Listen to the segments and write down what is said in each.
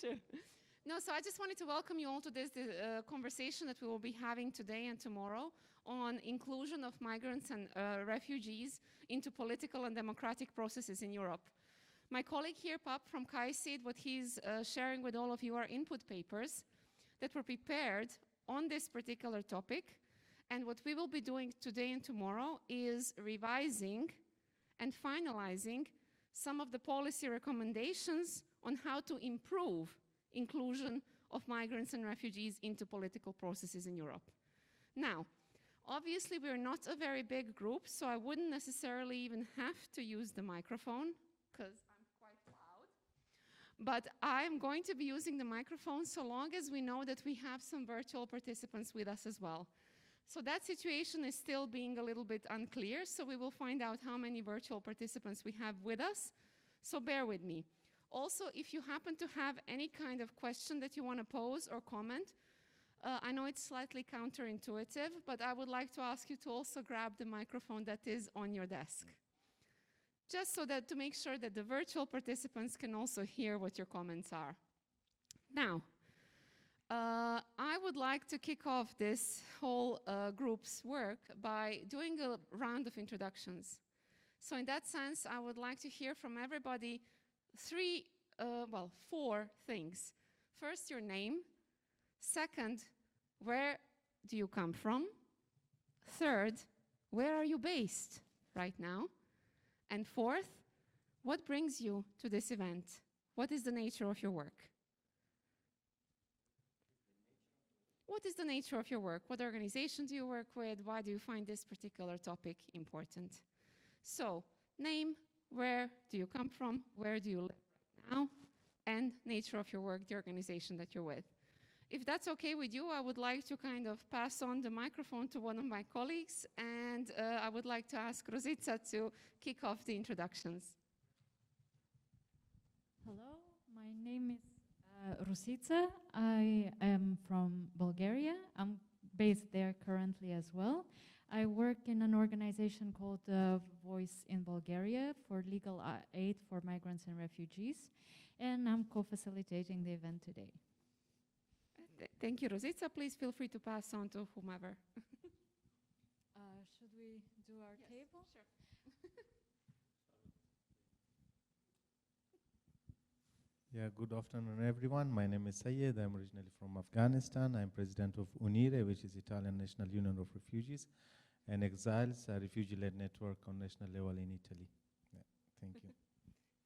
Sure. No, so I just wanted to welcome you all to this conversation that we will be having today and tomorrow on inclusion of migrants and refugees into political and democratic processes in Europe. My colleague here, Pap from KAICIID, what he's sharing with all of you are input papers that were prepared on this particular topic. And what we will be doing today and tomorrow is revising and finalizing some of the policy recommendations on how to improve inclusion of migrants and refugees into political processes in Europe. Now, obviously we're not a very big group, so I wouldn't necessarily even have to use the microphone because I'm quite loud. But I'm going to be using the microphone so long as we know that we have some virtual participants with us as well. So that situation is still being a little bit unclear, so we will find out how many virtual participants we have with us. So bear with me. Also, if you happen to have any kind of question that you want to pose or comment, I know it's slightly counterintuitive, but I would like to ask you to also grab the microphone that is on your desk. Just so that to make sure that the virtual participants can also hear what your comments are. Now, I would like to kick off this whole group's work by doing a round of introductions. So in that sense, I would like to hear from everybody four things. First, your name. Second, where do you come from? Third, where are you based right now? And fourth, what brings you to this event? What is the nature of your work? What is the nature of your work? What organization do you work with? Why do you find this particular topic important? So, name, where do you come from? Where do you live right now? And nature of your work, the organization that you're with. If that's okay with you, I would like to kind of pass on the microphone to one of my colleagues, and I would like to ask Rosica to kick off the introductions. Hello, my name is Rosica. I am from Bulgaria. I'm based there currently as well. I work in an organization called Voice in Bulgaria for legal aid for migrants and refugees, and I'm co-facilitating the event today. Thank you, Rosica. Please feel free to pass on to whomever. Should we do our table? Sure. Yeah, good afternoon, everyone. My name is Syed. I'm originally from Afghanistan. I'm president of UNIRE, which is Italian National Union of Refugees, and Exiles, a refugee-led network on national level in Italy. Yeah, thank you.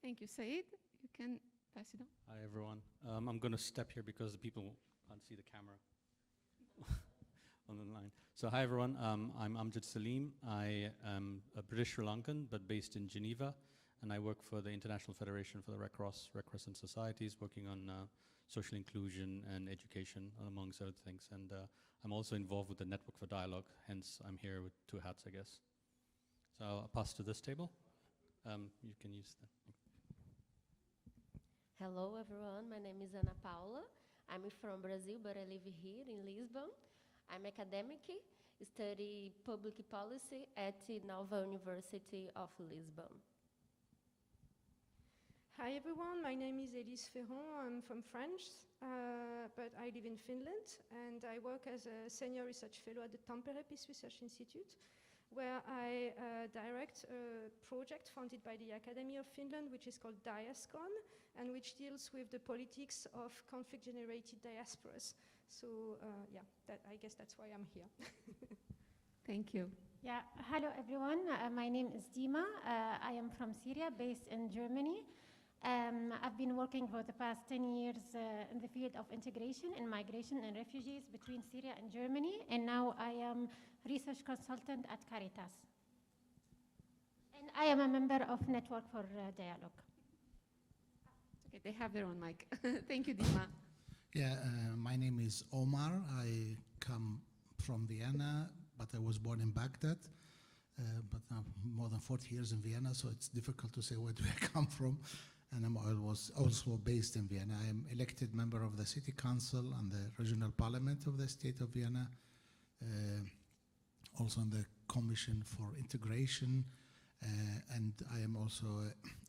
Thank you, Syed. You can pass it on. Hi, everyone. I'm going to step here because the people can't see the camera on the line. So hi, everyone. I'm Amjad Salim. I am a British Sri Lankan, but based in Geneva. And I work for the International Federation for the Red Cross, Red Crescent Societies, working on social inclusion and education, amongst other things. And I'm also involved with the Network for Dialogue, hence I'm here with two hats, I guess. So I'll pass to this table. You can use that. Hello, everyone. My name is Ana Paula. I'm from Brazil, but I live here in Lisbon. I'm academic, study public policy at Nova University of Lisbon. Hi everyone, my name is Elise Ferron. I'm from France, but I live in Finland, and I work as a senior research fellow at the Tampere Peace Research Institute, where I direct a project funded by the Academy of Finland, which is called Diascon, and which deals with the politics of conflict-generated diasporas. So I guess that's why I'm here. Thank you. Yeah, hello everyone. My name is Dima. I am from Syria, based in Germany. I've been working for the past 10 years in the field of integration and migration and refugees between Syria and Germany, and now I am research consultant at Caritas. And I am a member of Network for Dialogue. Okay, they have their own mic. Thank you, Dima. Yeah, my name is Omar. I come from Vienna, but I was born in Baghdad. But I'm more than 40 years in Vienna, so it's difficult to say where do I come from. And I was also based in Vienna. I am elected member of the City Council and the Regional Parliament of the State of Vienna, also in the Commission for Integration, And I am also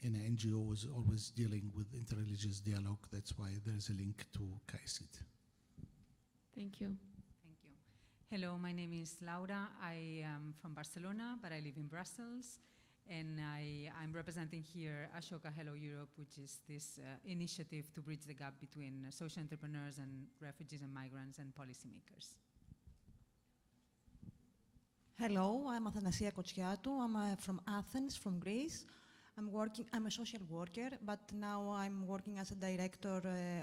in an NGO who is always dealing with interreligious dialogue. That's why there is a link to KAICIID. Thank you. Thank you. Hello, my name is Laura. I am from Barcelona, but I live in Brussels. And I'm representing here Ashoka Hello Europe, which is this initiative to bridge the gap between social entrepreneurs and refugees and migrants and policymakers. Hello, I'm Athanasia Kotsiatou. I'm from Athens, from Greece. I'm a social worker, but now I'm working as a director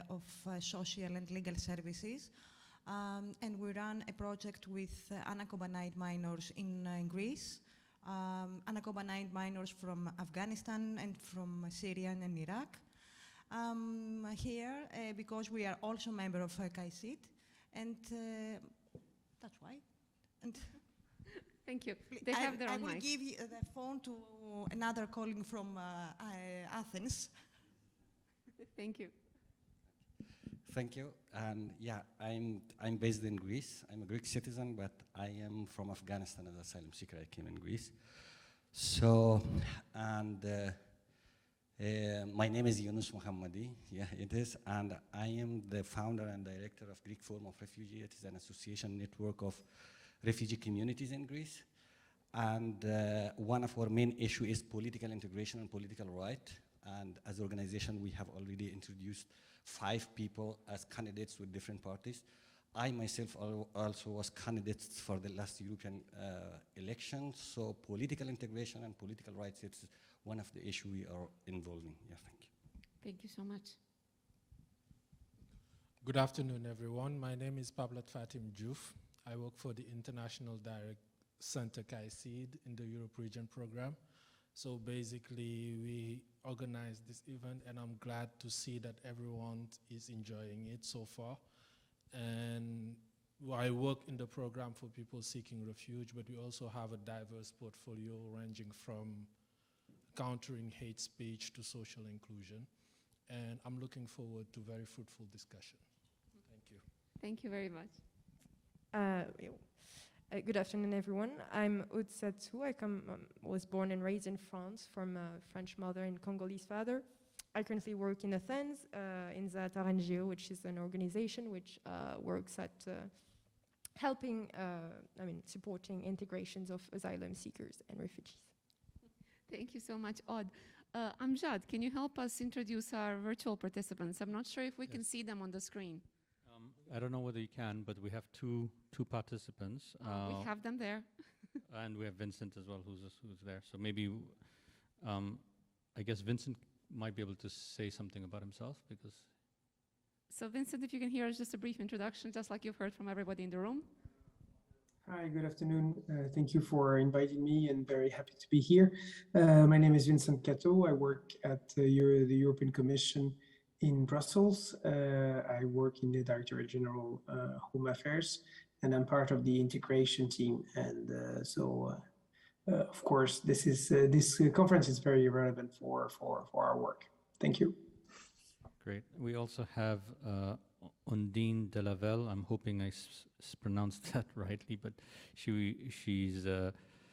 of social and legal services. And we run a project with unaccompanied minors in Greece. Unaccompanied minors from Afghanistan and from Syria and Iraq. Here because we are also a member of KAICIID, and that's why. And thank you. They have their own I will mic. give you the phone to another colleague from Athens. Thank you. Thank you. And yeah, I'm based in Greece. I'm a Greek citizen, but I am from Afghanistan as an asylum seeker. I came in Greece. So, and my name is Yunus Mohammadi. Yeah, it is. And I am the founder and director of Greek Forum of Refugee. It is an association network of refugee communities in Greece. And one of our main issues is political integration and political right. And as an organization, we have already introduced 5 people as candidates with different parties. I myself also was candidates for the last European elections. So political integration and political rights, it's one of the issues we are involved in. Yeah, thank you. Thank you so much. Good afternoon, everyone. My name is Pablat Fatim Diouf. I work for the International Direct Center KAICIID in the Europe Region program. So basically, we organized this event, and I'm glad to see that everyone is enjoying it so far. And I work in the program for people seeking refuge, but we also have a diverse portfolio ranging from countering hate speech to social inclusion. And I'm looking forward to very fruitful discussion. Thank you. Thank you very much. Good afternoon, everyone. I'm Aude Satsou. I was born and raised in France from a French mother and Congolese father. I currently work in Athens in Zatar NGO, which is an organization which works at helping, supporting integrations of asylum seekers and refugees. Thank you so much, Aude. Amjad, can you help us introduce our virtual participants? I'm not sure if we can see them on the screen. I don't know whether you can, but we have two participants. We have them there. And we have Vincent as well, who's there. So maybe, I guess Vincent might be able to say something about himself, because... So Vincent, if you can hear us, just a brief introduction, just like you've heard from everybody in the room. Hi, good afternoon. Thank you for inviting me, and very happy to be here. My name is Vincent Catot. I work at the European Commission in Brussels. I work in the Directorate General Home Affairs, and I'm part of the integration team. And of course, this conference is very relevant for our work. Thank you. Great. We also have Ondine Delavelle. I'm hoping I pronounced that rightly, but she's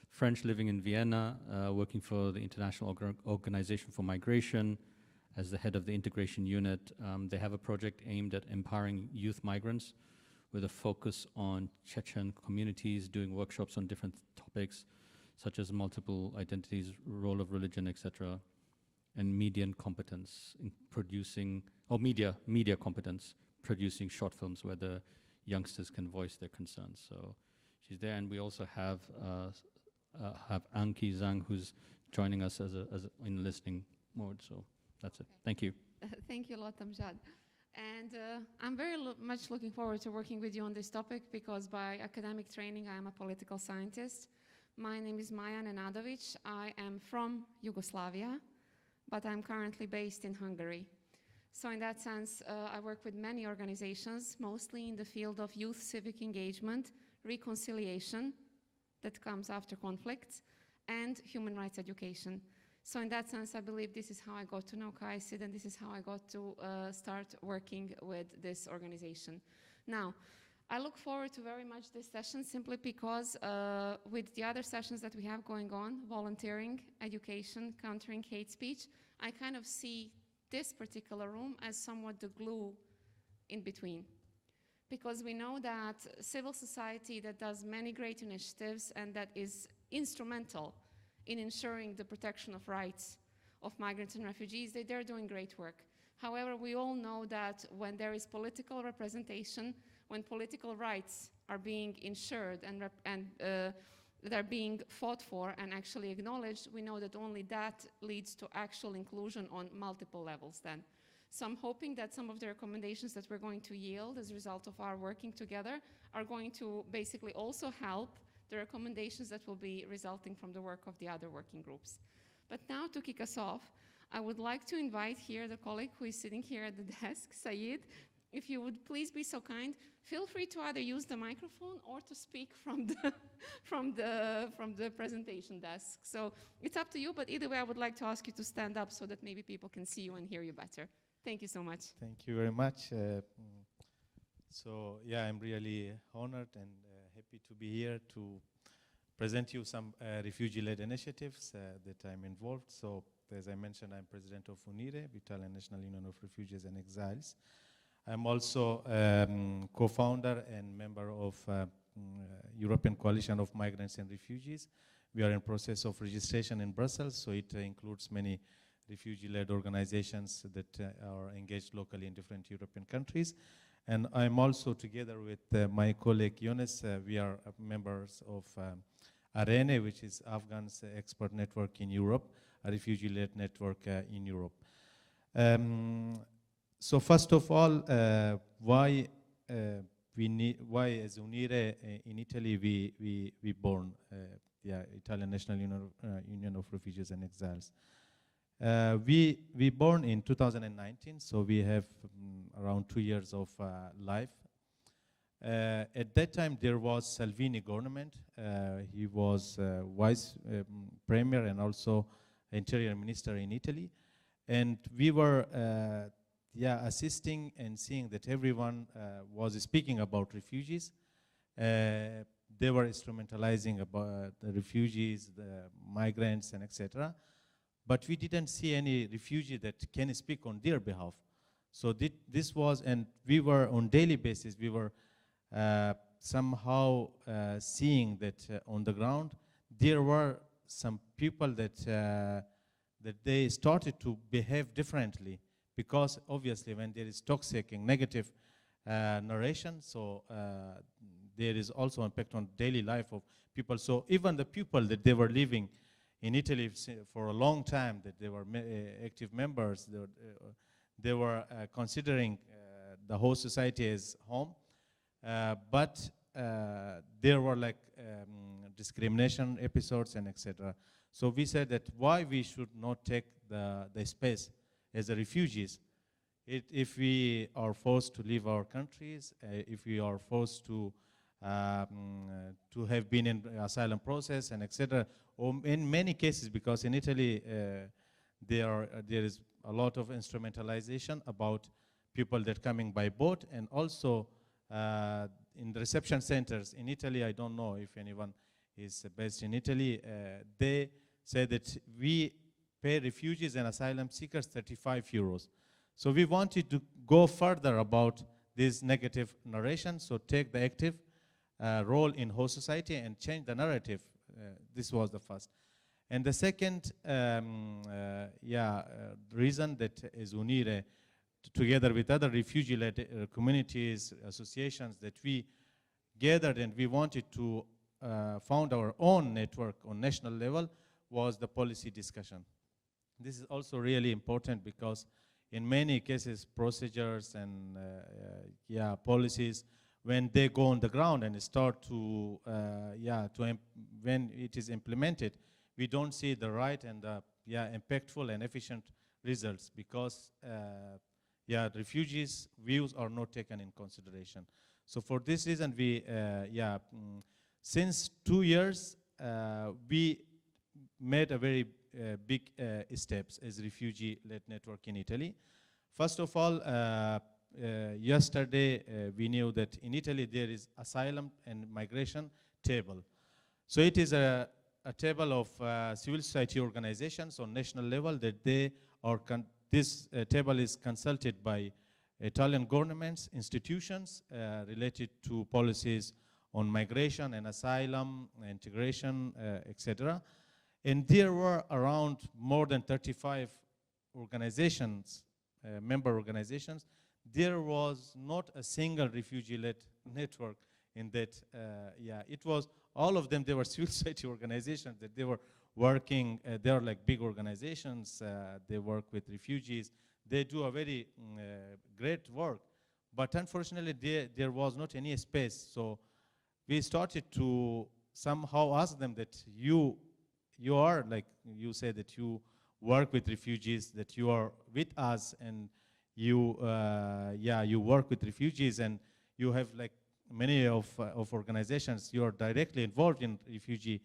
French, living in Vienna, working for the International Organization for Migration as the head of the integration unit. They have a project aimed at empowering youth migrants with a focus on Chechen communities, doing workshops on different topics, such as multiple identities, role of religion, etc., and median competence in producing, or media competence, producing short films where the youngsters can voice their concerns. So she's there, and we also have Anki Zhang, who's joining us in listening mode. So that's it. Thank you. Thank you a lot, Amjad. And I'm very much looking forward to working with you on this topic, because by academic training, I am a political scientist. My name is Maja Nenadovic. I am from Yugoslavia, but I'm currently based in Hungary. So in that sense, I work with many organizations, mostly in the field of youth civic engagement, reconciliation, that comes after conflicts, and human rights education. So in that sense, I believe this is how I got to know KAICIID, and this is how I got to start working with this organization. Now, I look forward to very much this session simply because with the other sessions that we have going on, volunteering, education, countering hate speech, I kind of see this particular room as somewhat the glue in between. Because we know that civil society that does many great initiatives and that is instrumental in ensuring the protection of rights of migrants and refugees, they're doing great work. However, we all know that when there is political representation, when political rights are being ensured and that are being fought for and actually acknowledged, we know that only that leads to actual inclusion on multiple levels then. So I'm hoping that some of the recommendations that we're going to yield as a result of our working together are going to basically also help the recommendations that will be resulting from the work of the other working groups. But now to kick us off, I would like to invite here the colleague who is sitting here at the desk, Syed. If you would please be so kind, feel free to either use the microphone or to speak from the presentation desk. So it's up to you, but either way I would like to ask you to stand up so that maybe people can see you and hear you better. Thank you so much. Thank you very much. So yeah, I'm really honored and happy to be here to present you some refugee-led initiatives that I'm involved. So as I mentioned, I'm president of UNIRE, Italian National Union of Refugees and Exiles. I'm also co-founder and member of European Coalition of Migrants and Refugees. We are in process of registration in Brussels, so it includes many refugee-led organizations that are engaged locally in different European countries. And I'm also, together with my colleague Yunus, we are members of ARENE, which is Afghans expert network in Europe, a refugee-led network in Europe. So first of all, why as UNIRE in Italy we born Italian National Union of Refugees and Exiles. We born in 2019, so we have around 2 years of life. At that time, there was Salvini government. He was vice premier and also interior minister in Italy. And we were assisting and seeing that everyone was speaking about refugees. They were instrumentalizing about the refugees, the migrants, and etc. But we didn't see any refugee that can speak on their behalf. So this was, and we were on daily basis, we were somehow seeing that on the ground, there were some people that they started to behave differently, because obviously when there is toxic and negative narration, so there is also impact on daily life of people. So even the people that they were living in Italy for a long time, that they were active members, they were considering the whole society as home, but there were like discrimination episodes and etc. So we said that why we should not take the space as the refugees. If we are forced to leave our countries, if we are forced to have been in asylum process and etc. Or in many cases, because in Italy there is a lot of instrumentalization about people that are coming by boat, and also in the reception centers in Italy, I don't know if anyone is based in Italy, they say that we pay refugees and asylum seekers 35 euros. So we wanted to go further about this negative narration, so take the active role in whole society and change the narrative. This was the first. And the second reason that is UNIRE, together with other refugee-led communities, associations, that we gathered and we wanted to found our own network on national level, was the policy discussion. This is also really important because in many cases, procedures and policies, when they go on the ground and start to, when it is implemented, we don't see the right and impactful and efficient results, because refugees' views are not taken in consideration. So for this reason, we, since 2 years, we made a very big steps as refugee-led network in Italy. First of all, yesterday we knew that in Italy there is asylum and migration table. So it is a table of civil society organizations on national level that they are, this table is consulted by Italian governments, institutions related to policies on migration and asylum, integration, etc. And there were around more than 35 organizations, member organizations. There was not a single refugee-led network in that. It was, all of them, they were civil society organizations that they were working, they are like big organizations, they work with refugees. They do a very great work, but unfortunately there was not any space. So we started to somehow ask them that you are, like you said, that you work with refugees, that you are with us, and you you work with refugees, and you have like many of organizations, you are directly involved in refugee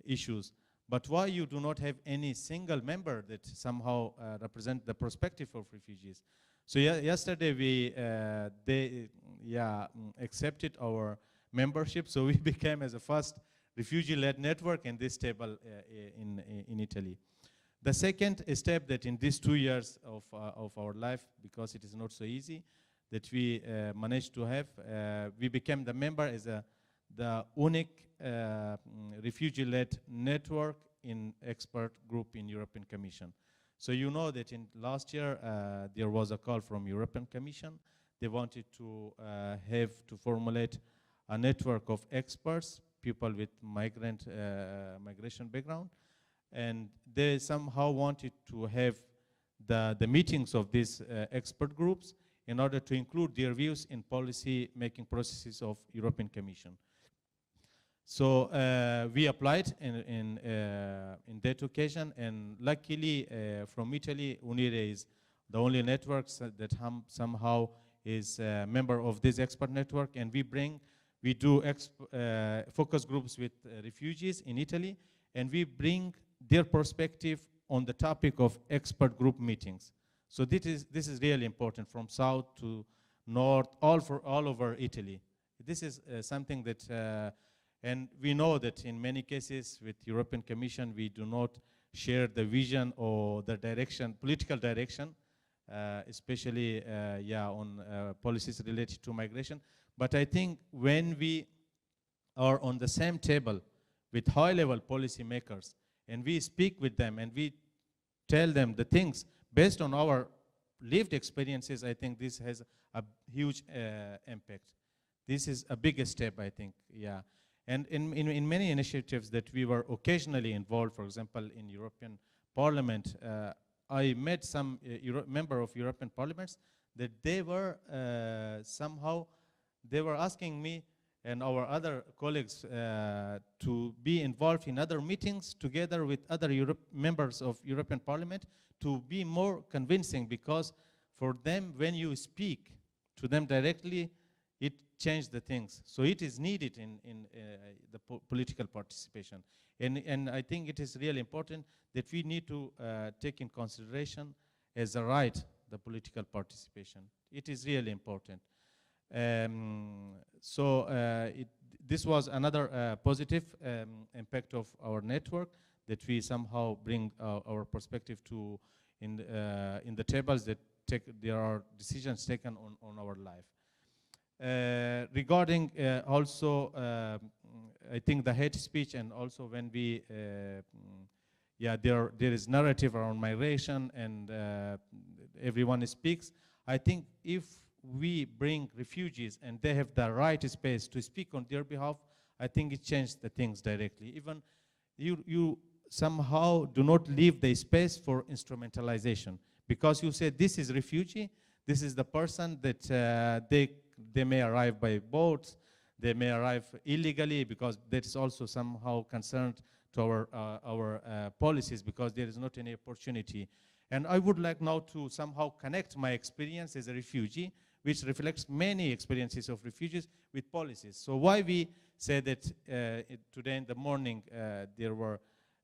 issues. But why you do not have any single member that somehow represent the perspective of refugees? So yesterday they accepted our membership, so we became as a first refugee-led network in this table in Italy. The second step that in these 2 years of our life, because it is not so easy, that we managed to have, we became the member as the unique refugee-led network in expert group in European Commission. So you know that in last year there was a call from European Commission. They wanted to formulate a network of experts, people with migration background, and they somehow wanted to have the meetings of these expert groups in order to include their views in policy making processes of European Commission. So we applied in that occasion, and luckily from Italy, UNIRE is the only network that somehow is a member of this expert network, and we do focus groups with refugees in Italy, and we bring their perspective on the topic of expert group meetings. So this is really important, from south to north, all over Italy. This is something that. And we know that in many cases with European Commission, we do not share the vision or the direction, political direction, especially on policies related to migration. But I think when we are on the same table with high-level policymakers, and we speak with them and we tell them the things based on our lived experiences, I think this has a huge impact. This is a big step, I think, And in many initiatives that we were occasionally involved, for example, in European Parliament, I met some member of European Parliaments that they were somehow, they were asking me and our other colleagues to be involved in other meetings together with other members of European Parliament to be more convincing, because for them, when you speak to them directly, it changed the things. So it is needed in the political participation. And I think it is really important that we need to take in consideration as a right the political participation. It is really important. This was another positive impact of our network, that we somehow bring our perspective to in the tables that there are decisions taken on our life. Regarding also, I think the hate speech, and also when we, there is narrative around migration and everyone speaks. I think if we bring refugees and they have the right space to speak on their behalf, I think it changed the things directly. Even you somehow do not leave the space for instrumentalization, because you say this is refugee, this is the person that they may arrive by boat, they may arrive illegally, because that is also somehow concerned to our policies, because there is not any opportunity. And I would like now to somehow connect my experience as a refugee, which reflects many experiences of refugees, with policies. So why we say that today in the morning there were,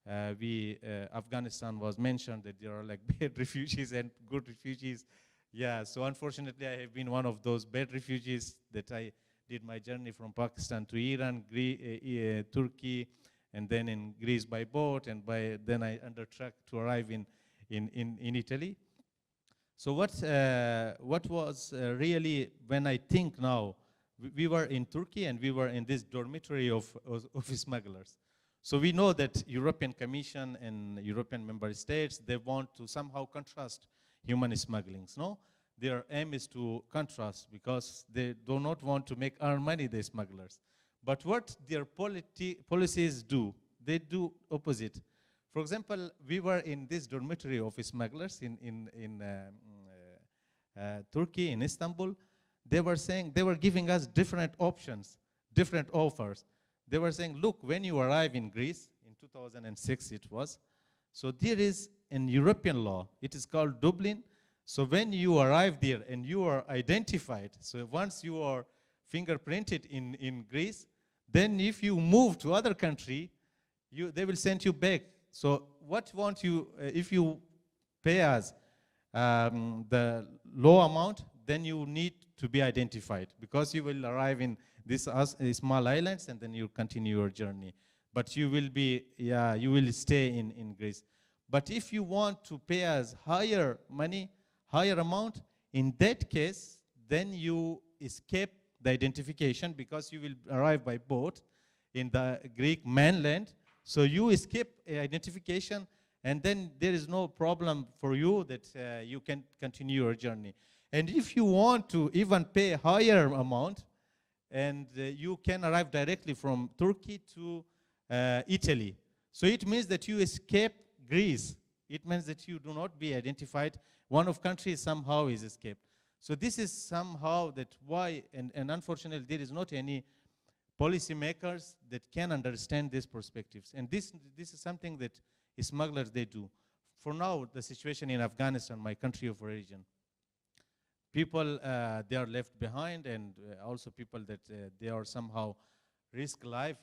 Afghanistan was mentioned, that there are like bad refugees and good refugees. Yeah, so unfortunately I have been one of those bad refugees that I did my journey from Pakistan to Iran, Turkey, and then in Greece by boat, and then I undertook to arrive in Italy. So what was really, when I think now, we were in Turkey and we were in this dormitory of smugglers. So we know that European Commission and European member states, they want to somehow contrast human smuggling. No? Their aim is to contrast because they do not want to make earn money, the smugglers. But what their policies do, they do opposite. For example, we were in this dormitory of smugglers in Turkey, in Istanbul. They were saying, they were giving us different options, different offers. They were saying, look, when you arrive in Greece, in 2006 it was, so there is an European law, it is called Dublin. So when you arrive there and you are identified, so once you are fingerprinted in Greece, then if you move to other country, they will send you back. So what want you, if you pay us the low amount, then you need to be identified because you will arrive in these small islands and then you continue your journey. But you will be, you will stay in Greece. But if you want to pay us higher money, higher amount, in that case, then you escape the identification because you will arrive by boat in the Greek mainland. So you escape identification, and then there is no problem for you that you can continue your journey. And if you want to even pay higher amount, and you can arrive directly from Turkey to Italy. So it means that you escape Greece. It means that you do not be identified. One of countries somehow is escaped. So this is somehow that why, and unfortunately there is not any policymakers that can understand these perspectives. And this is something that smugglers, they do. For now, the situation in Afghanistan, my country of origin, people, they are left behind, and also people that they are somehow risk life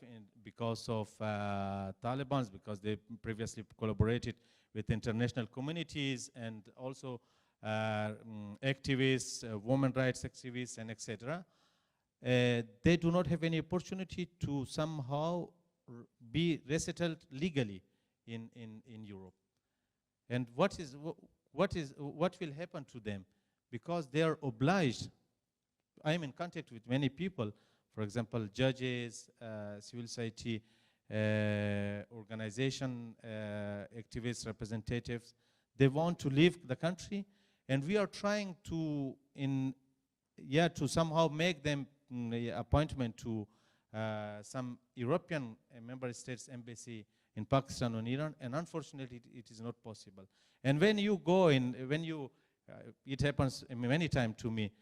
because of Taliban, because they previously collaborated with international communities and also activists, women rights activists, and etc. They do not have any opportunity to somehow be resettled legally in Europe. And what will happen to them? Because they are obliged. I am in contact with many people, for example, judges, civil society organization, activists, representatives. They want to leave the country, and we are trying to, to somehow make them appointment to some European member states embassy in Pakistan or Iran, and unfortunately it is not possible. And when you go in, it happens many times to me.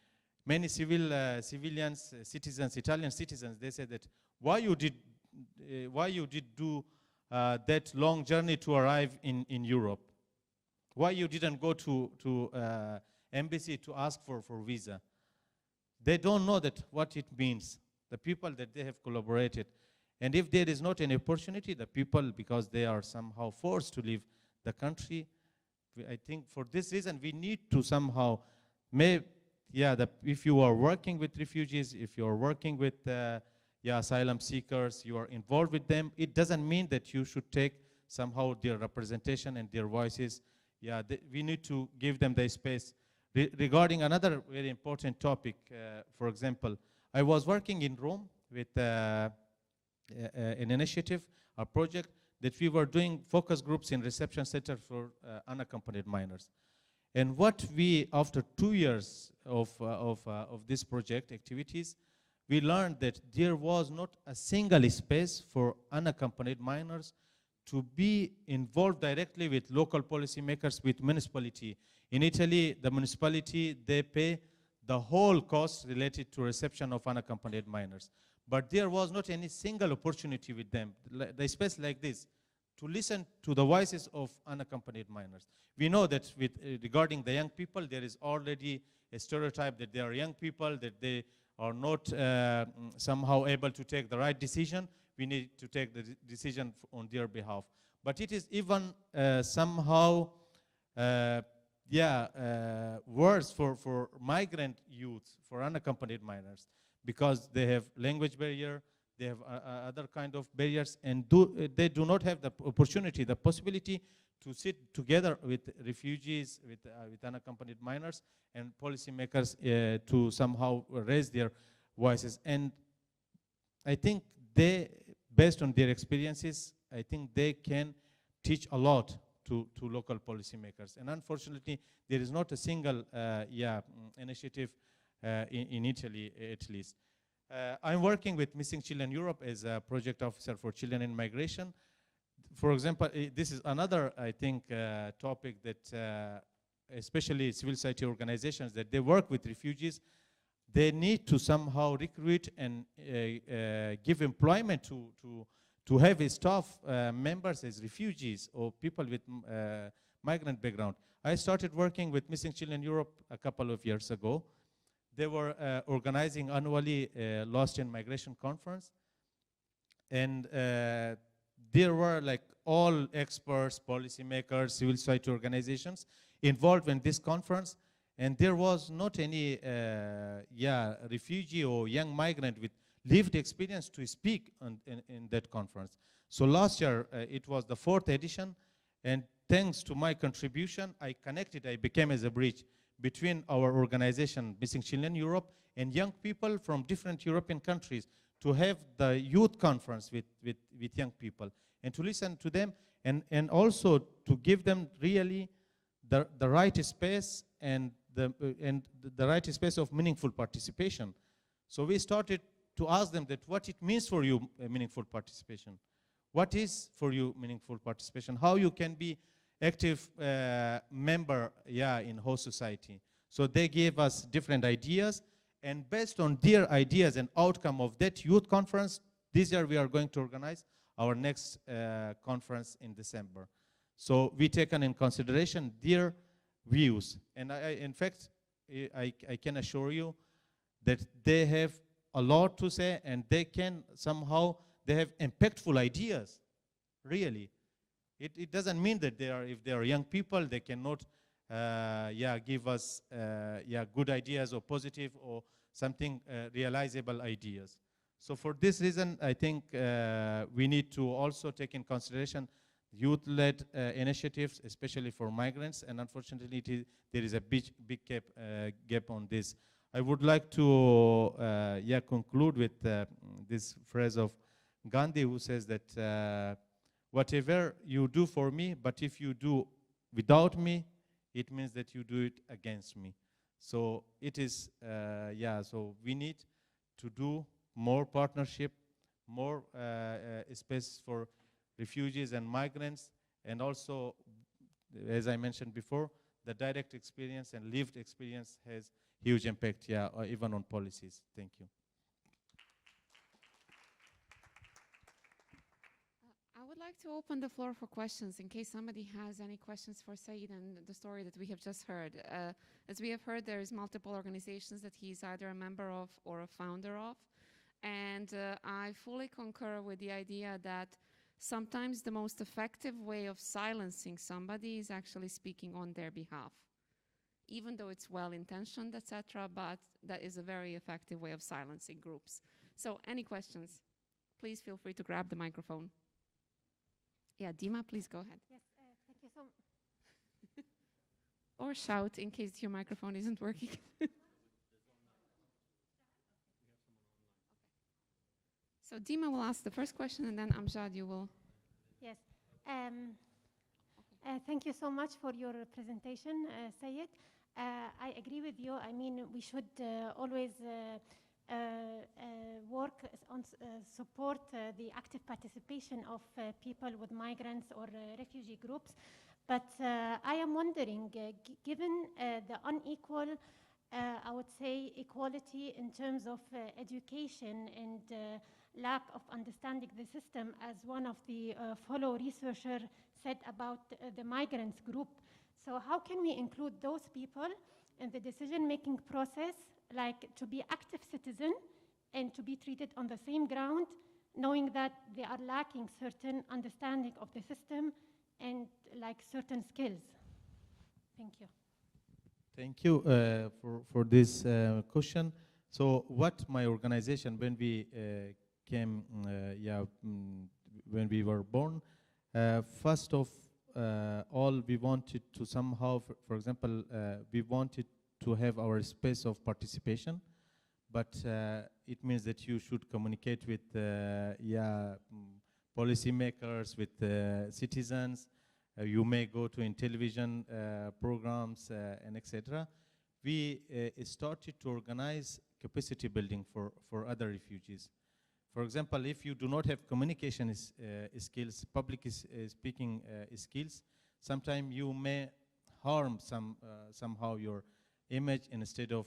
Many civilians, citizens, Italian citizens, they say that why you did do that long journey to arrive in Europe? Why you didn't go to embassy to ask for visa? They don't know that what it means. The people that they have collaborated, and if there is not an opportunity, the people, because they are somehow forced to leave the country. I think for this reason, we need to somehow, if you are working with refugees, if you are working with asylum seekers, you are involved with them, it doesn't mean that you should take somehow their representation and their voices. We need to give them the space. Regarding another very important topic, for example, I was working in Rome with an initiative, a project, that we were doing focus groups in reception center for unaccompanied minors. And what we, after 2 years of this project activities, we learned that there was not a single space for unaccompanied minors to be involved directly with local policymakers, with municipality. In Italy, the municipality, they pay the whole cost related to reception of unaccompanied minors. But there was not any single opportunity with them, the space like this, to listen to the voices of unaccompanied minors. We know that regarding the young people, there is already a stereotype that they are young people, that they are not somehow able to take the right decision. We need to take the decision on their behalf. But it is even somehow worse for migrant youth, for unaccompanied minors, because they have language barrier, they have other kind of barriers, and they do not have the opportunity, the possibility to sit together with refugees, with unaccompanied minors, and policymakers to somehow raise their voices. And I think they, based on their experiences, I think they can teach a lot to local policymakers. And unfortunately, there is not a single initiative in Italy, at least. I'm working with Missing Children Europe as a project officer for children in migration. For example, this is another, I think, topic that especially civil society organizations that they work with refugees, they need to somehow recruit and give employment to have staff members as refugees or people with migrant background. I started working with Missing Children Europe a couple of years ago. They were organizing annually Lost in Migration conference, and there were like all experts, policymakers, civil society organizations involved in this conference, and there was not any refugee or young migrant with lived experience to speak in that conference. So last year, it was the 4th edition, and thanks to my contribution, I became as a bridge between our organization, Missing Children Europe, and young people from different European countries to have the youth conference with young people and to listen to them and also to give them really the right space and the right space of meaningful participation. So we started to ask them that what it means for you, meaningful participation. What is for you meaningful participation? How you can be active member in host society. So they gave us different ideas, and based on their ideas and outcome of that youth conference, this year we are going to organize our next conference in December. So we taken in consideration their views, and in fact, I can assure you that they have a lot to say, and they have impactful ideas, really. It doesn't mean that if they are young people, they cannot give us good ideas or positive or something realizable ideas. So for this reason, I think we need to also take in consideration youth-led initiatives, especially for migrants, and unfortunately there is a big gap on this. I would like to conclude with this phrase of Gandhi, who says that whatever you do for me, but if you do without me, it means that you do it against me. So it is, so we need to do more partnership, more space for refugees and migrants, and also, as I mentioned before, the direct experience and lived experience has huge impact, even on policies. Thank you. I would like to open the floor for questions in case somebody has any questions for Syed and the story that we have just heard. As we have heard, there is multiple organizations that he's either a member of or a founder of. And I fully concur with the idea that sometimes the most effective way of silencing somebody is actually speaking on their behalf. Even though it's well-intentioned, etc., but that is a very effective way of silencing groups. So any questions? Please feel free to grab the microphone. Yeah, Dima, please go ahead. Yes, thank you so much. Or shout in case your microphone isn't working. So Dima will ask the first question, and then Amjad, you will. Yes. Thank you so much for your presentation, Syed. I agree with you. I mean, we should always work on support the active participation of people with migrants or refugee groups. But I am wondering, given the unequal, I would say, equality in terms of education and lack of understanding the system, as one of the fellow researchers said about the migrants group. So how can we include those people in the decision-making process, like to be active citizen and to be treated on the same ground, knowing that they are lacking certain understanding of the system and like certain skills? Thank you. Thank you for this question. So what my organization, when we came, when we were born, first of all, we wanted to somehow, for example, we wanted to have our space of participation, but it means that you should communicate with policymakers, with citizens. You may go to in television programs and etc. We started to organize capacity building for other refugees. For example, if you do not have communication skills, public speaking skills, sometimes you may harm somehow your image instead of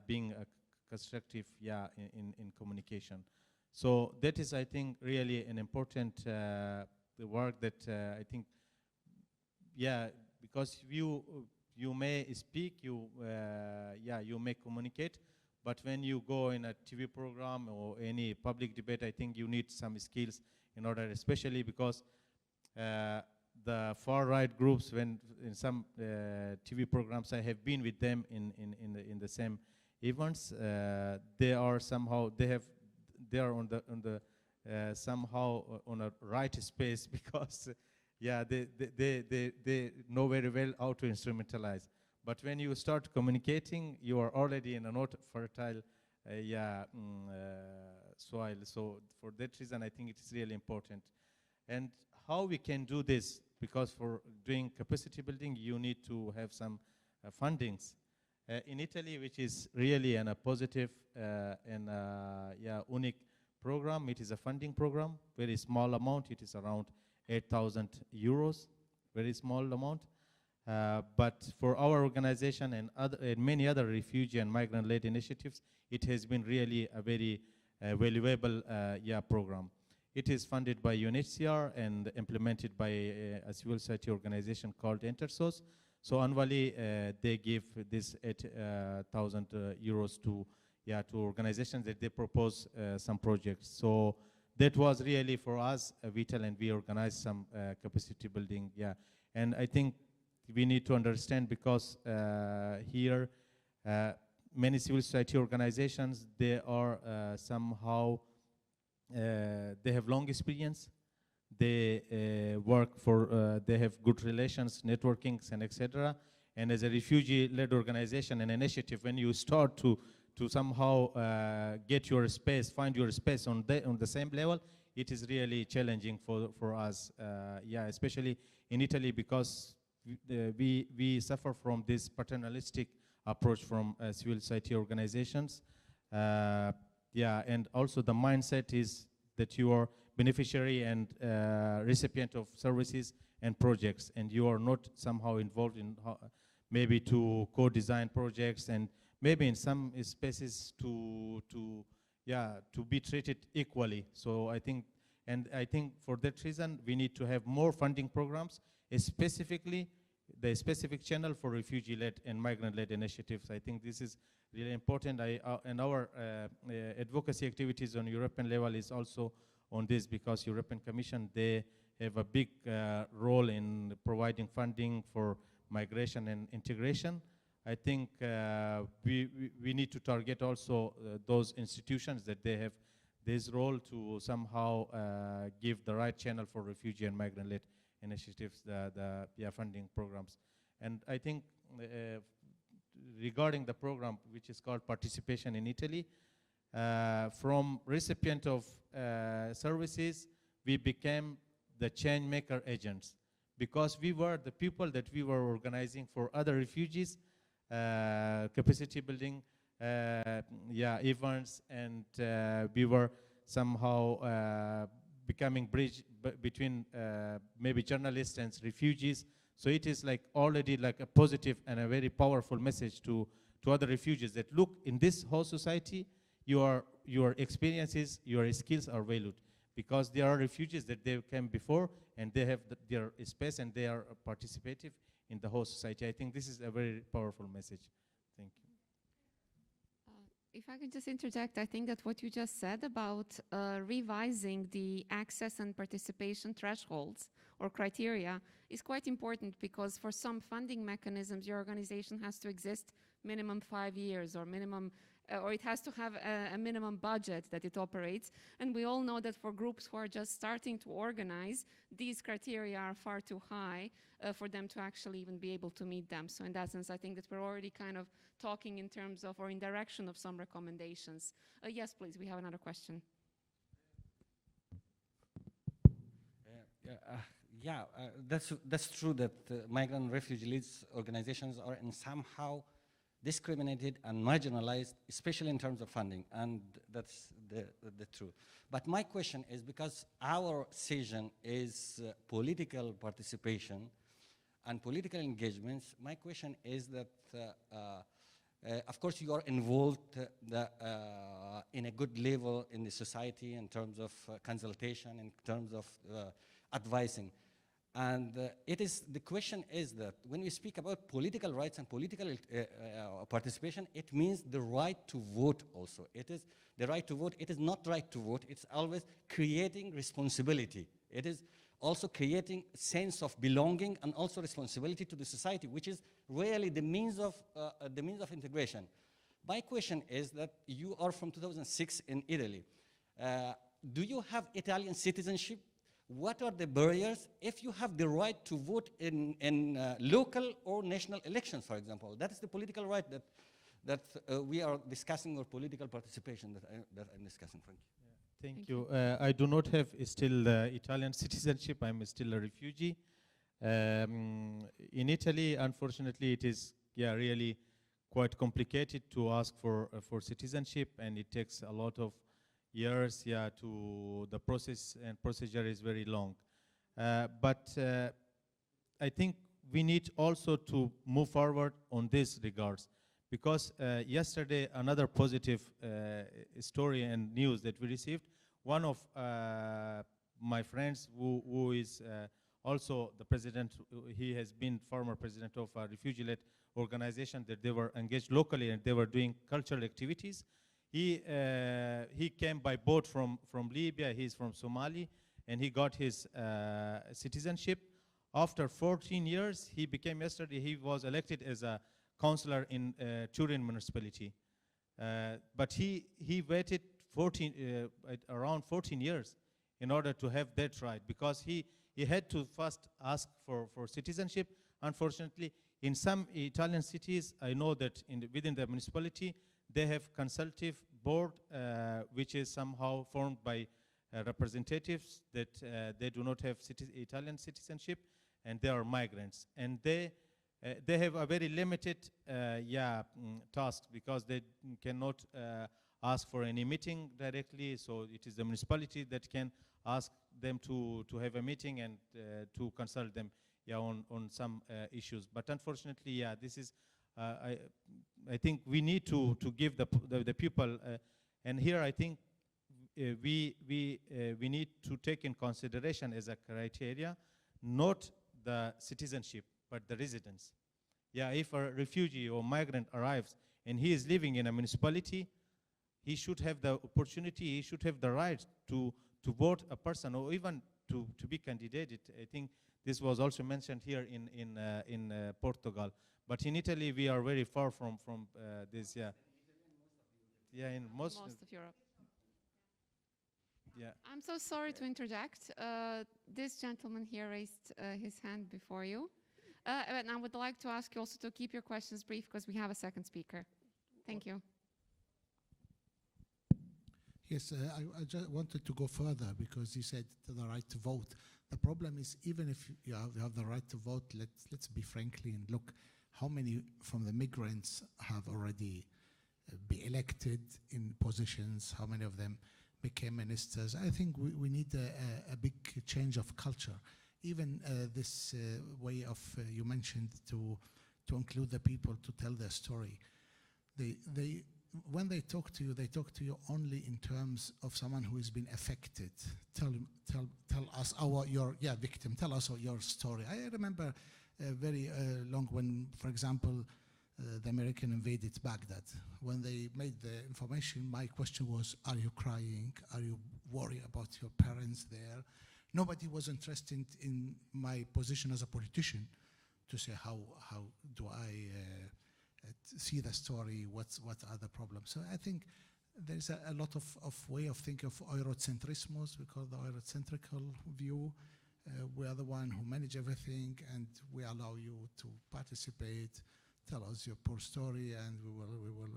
being constructive in communication. So that is, I think, really an important work that I think, because you may speak, you may communicate, but when you go in a TV program or any public debate, I think you need some skills in order, especially because the far-right groups, when in some TV programs, I have been with them in the same events. They are somehow they are on the somehow on a right space because they know very well how to instrumentalize. But when you start communicating, you are already in a not fertile soil. So for that reason, I think it is really important. And how we can do this, because for doing capacity building, you need to have some fundings. In Italy, which is really a positive and unique program, it is a funding program, very small amount. It is around 8,000 euros, very small amount. But for our organization and many other refugee and migrant-led initiatives, it has been really a very valuable program. It is funded by UNHCR and implemented by a civil society organization called Intersource. So annually, they give this 8,000 euros to organizations that they propose some projects. So that was really for us vital, and we organized some capacity building. And I think we need to understand, because here many civil society organizations, they are somehow they have long experience. They work for, they have good relations, networkings, and etc. And as a refugee-led organization and initiative, when you start to somehow get your space, find your space on the same level, it is really challenging for us. Especially in Italy, because we suffer from this paternalistic approach from civil society organizations. And also the mindset is that you are beneficiary and recipient of services and projects, and you are not somehow involved in maybe to co-design projects, and maybe in some spaces to be treated equally. So I think for that reason, we need to have more funding programs, specifically the specific channel for refugee-led and migrant-led initiatives. I think this is really important. And our advocacy activities on European level is also on this, because European Commission, they have a big role in providing funding for migration and integration. I think we need to target also those institutions that they have this role to somehow give the right channel for refugee and migrant-led initiatives, the funding programs. And I think regarding the program, which is called Participation in Italy, from recipient of services, we became the change maker agents, because we were the people that we were organizing for other refugees, capacity building events, and we were somehow becoming bridge between maybe journalists and refugees. So it is like already like a positive and a very powerful message to other refugees that look, in this whole society, your experiences, your skills are valued, because there are refugees that they came before and they have their space and they are participative in the whole society. I think this is a very powerful message. Thank you. If I could just interject, I think that what you just said about revising the access and participation thresholds or criteria is quite important, because for some funding mechanisms, your organization has to exist minimum 5 years, or minimum, or it has to have a minimum budget that it operates. And we all know that for groups who are just starting to organize, these criteria are far too high for them to actually even be able to meet them. So in that sense, I think that we're already kind of talking in terms of, or in direction of, some recommendations. Yes, please, we have another question. That's true that migrant refugee-led organizations are in somehow discriminated and marginalized, especially in terms of funding, and that's the truth. But my question is, because our session is political participation and political engagements, my question is that, of course, you are involved in a good level in the society in terms of consultation, in terms of advising. And the question is that when we speak about political rights and political participation, it means the right to vote also. It is the right to vote. It is not right to vote. It's always creating responsibility. It is also creating sense of belonging and also responsibility to the society, which is really the means of integration. My question is that you are from 2006 in Italy. Do you have Italian citizenship? What are the barriers if you have the right to vote in local or national elections, for example? That is the political right that we are discussing, or political participation that I'm discussing. Thank you. Yeah, thank you. I do not have still Italian citizenship. I'm still a refugee. In Italy, unfortunately, it is really quite complicated to ask for citizenship, and it takes a lot of years, to the process, and procedure is very long. But I think we need also to move forward on this regards, because yesterday another positive story and news that we received, one of my friends who is also the president, he has been former president of a refugee-led organization that they were engaged locally and they were doing cultural activities. He came by boat from Libya. He's from Somali, and he got his citizenship. After 14 years, yesterday he was elected as a councillor in Turin municipality. But he waited around 14 years in order to have that right, because he had to first ask for citizenship. Unfortunately, in some Italian cities, I know that within the municipality, they have consultative board, which is somehow formed by representatives that they do not have Italian citizenship, and they are migrants. And they have a very limited task, because they cannot ask for any meeting directly. So it is the municipality that can ask them to have a meeting and to consult them on some issues. But unfortunately, this is I think we need to give the people, and here I think we need to take in consideration as a criteria not the citizenship but the residence. If a refugee or migrant arrives and he is living in a municipality, he should have the opportunity, he should have the right to vote a person, or even to be candidated. I think this was also mentioned here in Portugal. But in Italy, we are very far from this. In most of Europe. Yeah. I'm so sorry to interject. This gentleman here raised his hand before you. And I would like to ask you also to keep your questions brief, because we have a second speaker. Thank you. Yes, I just wanted to go further, because you said the right to vote. The problem is, even if you have the right to vote, let's be frankly and look how many from the migrants have already been elected in positions, how many of them became ministers. I think we need a big change of culture. Even this way of, you mentioned, to include the people to tell their story. When they talk to you only in terms of someone who has been affected. Tell us your victim. Tell us your story. I remember very long when, for example, the American invaded Baghdad. When they made the information, my question was, are you crying? Are you worried about your parents there? nobody was interested in my position as a politician to say how do I see the story, what are the problems. So I think there's a lot of way of thinking of Eurocentrismos, we call the Eurocentrical view. We are the one who manage everything, and we allow you to participate, tell us your poor story, and we will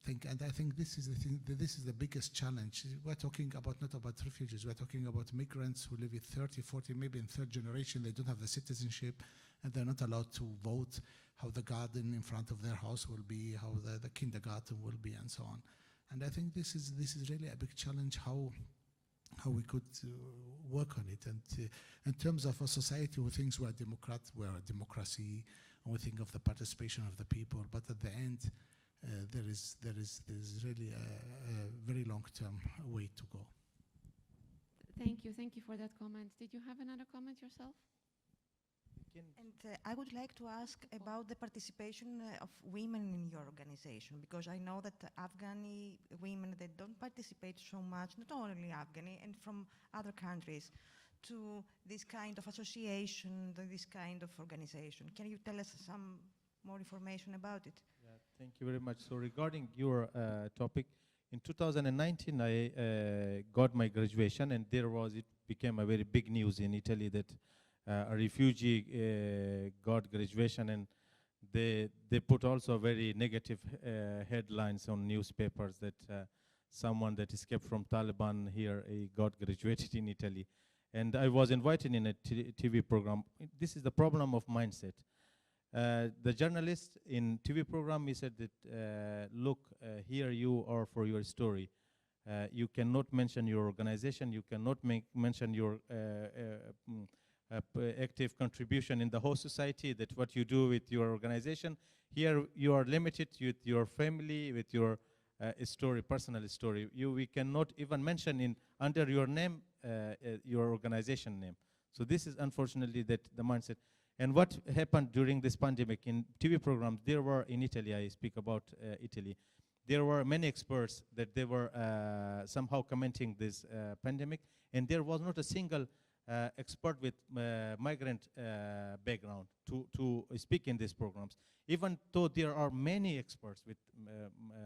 think. And I think this is the thing. This is the biggest challenge. We're talking about not about refugees. We're talking about migrants who live in 30, 40, maybe in third generation. They don't have the citizenship, and they're not allowed to vote. How the garden in front of their house will be, how the kindergarten will be, and so on. And I think this is really a big challenge. How we could work on it, and in terms of a society who thinks we're a democracy, and we think of the participation of the people, but at the end, there is really a very long-term way to go. Thank you for that comment. Did you have another comment yourself? And I would like to ask about the participation of women in your organization, because I know that Afghani women, they don't participate so much, not only Afghani, and from other countries, to this kind of association, this kind of organization. Can you tell us some more information about it? Yeah, thank you very much. So regarding your topic, in 2019, I got my graduation, and it became a very big news in Italy that a refugee got graduation, and they put also very negative headlines on newspapers that someone that escaped from Taliban here got graduated in Italy. And I was invited in a TV program. This is the problem of mindset. The journalist in TV program, he said that, look, here you are for your story. You cannot mention your organization, you cannot mention your active contribution in the whole society, that what you do with your organization. Here you are limited with your family, with your story, personal story. We cannot even mention under your name, your organization name. So this is unfortunately the mindset. And what happened during this pandemic in TV programs, there were in Italy, I speak about Italy, there were many experts that they were somehow commenting this pandemic, and there was not a single expert with migrant background to speak in these programs. Even though there are many experts with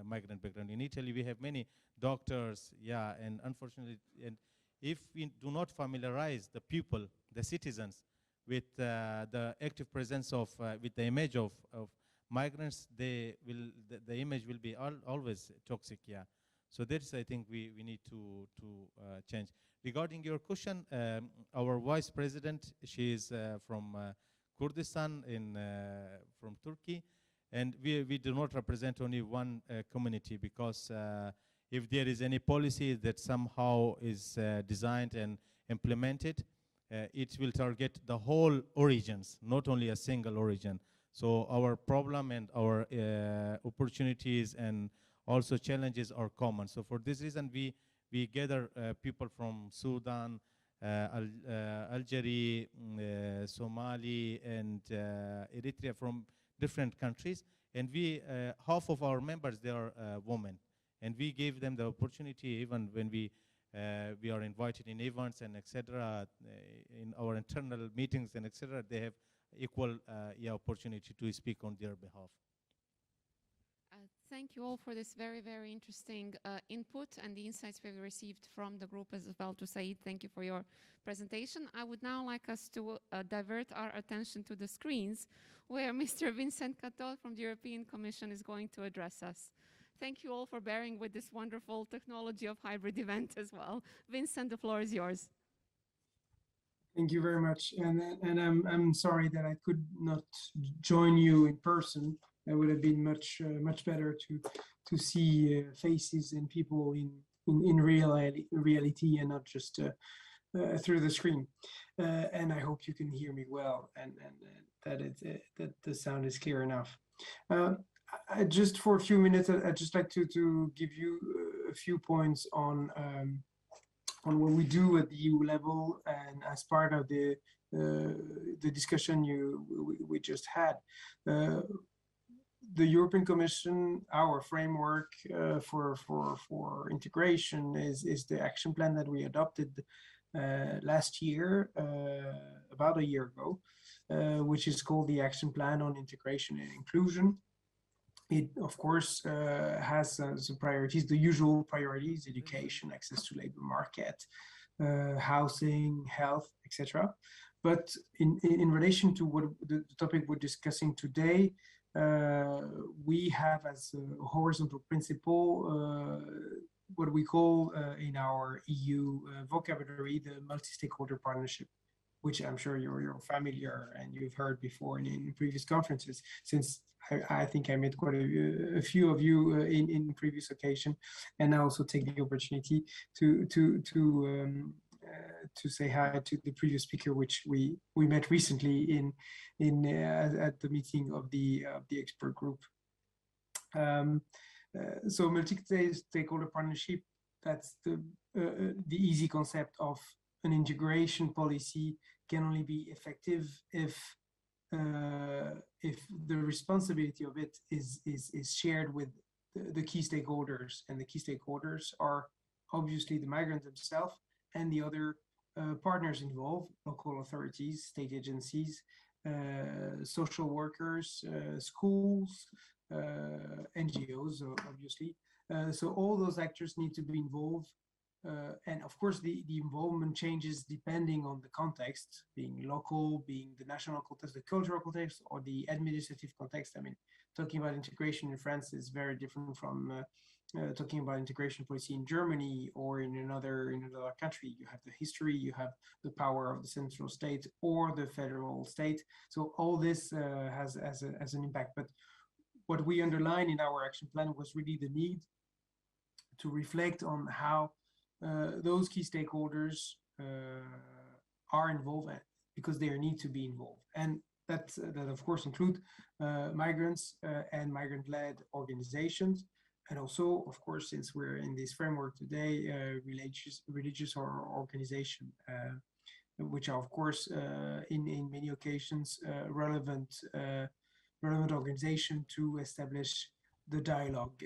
migrant background. In Italy, we have many doctors, yeah, and unfortunately, and if we do not familiarize the people, the citizens, with the active presence of, with the image of migrants, the image will be always toxic, yeah. So that's, I think, we need to change. Regarding your question, our vice president, she is from Kurdistan from Turkey, and we do not represent only one community, because if there is any policy that somehow is designed and implemented, it will target the whole origins, not only a single origin. So our problem and our opportunities and also challenges are common. So for this reason, we gather people from Sudan, Algeria, Somali, and Eritrea, from different countries. And half of our members, they are women. And we gave them the opportunity, even when we are invited in events and etc., in our internal meetings and etc., they have equal opportunity to speak on their behalf. Thank you all for this very, very interesting input and the insights we've received from the group as well. To Syed, thank you for your presentation. I would now like us to divert our attention to the screens, where Mr. Vincent Catot from the European Commission is going to address us. Thank you all for bearing with this wonderful technology of hybrid event as well. Vincent, the floor is yours. Thank you very much. And I'm sorry that I could not join you in person. It would have been much better to see faces and people in reality and not just through the screen. And I hope you can hear me well, and that the sound is clear enough. Just for a few minutes, I'd just like to give you a few points on what we do at the EU level, and as part of the discussion we just had. The European Commission, our framework for integration is the action plan that we adopted last year, about a year ago, which is called the Action Plan on Integration and Inclusion. It, of course, has as priorities, the usual priorities: education, access to labor market, housing, health, etc. But in relation to what the topic we're discussing today, we have as a horizontal principle what we call in our EU vocabulary the multi-stakeholder partnership, which I'm sure you're familiar and you've heard before in previous conferences, since I think I met quite a few of you in previous occasion, and I also take the opportunity to say hi to the previous speaker, which we met recently at the meeting of the expert group. So multi-stakeholder partnership, that's the easy concept of an integration policy can only be effective if the responsibility of it is shared with the key stakeholders, and the key stakeholders are obviously the migrants themselves and the other partners involved: local authorities, state agencies, social workers, schools, NGOs, obviously. So all those actors need to be involved. And of course, the involvement changes depending on the context, being local, being the national context, the cultural context, or the administrative context. I mean, talking about integration in France is very different from talking about integration policy in Germany or in another country. You have the history, you have the power of the central state or the federal state. So all this has an impact. But what we underline in our action plan was really the need to reflect on how those key stakeholders are involved, because they need to be involved. And that of course include migrants and migrant-led organizations. And also, of course, since we're in this framework today, religious or organization, which are, of course, in many occasions, relevant organization to establish the dialogue,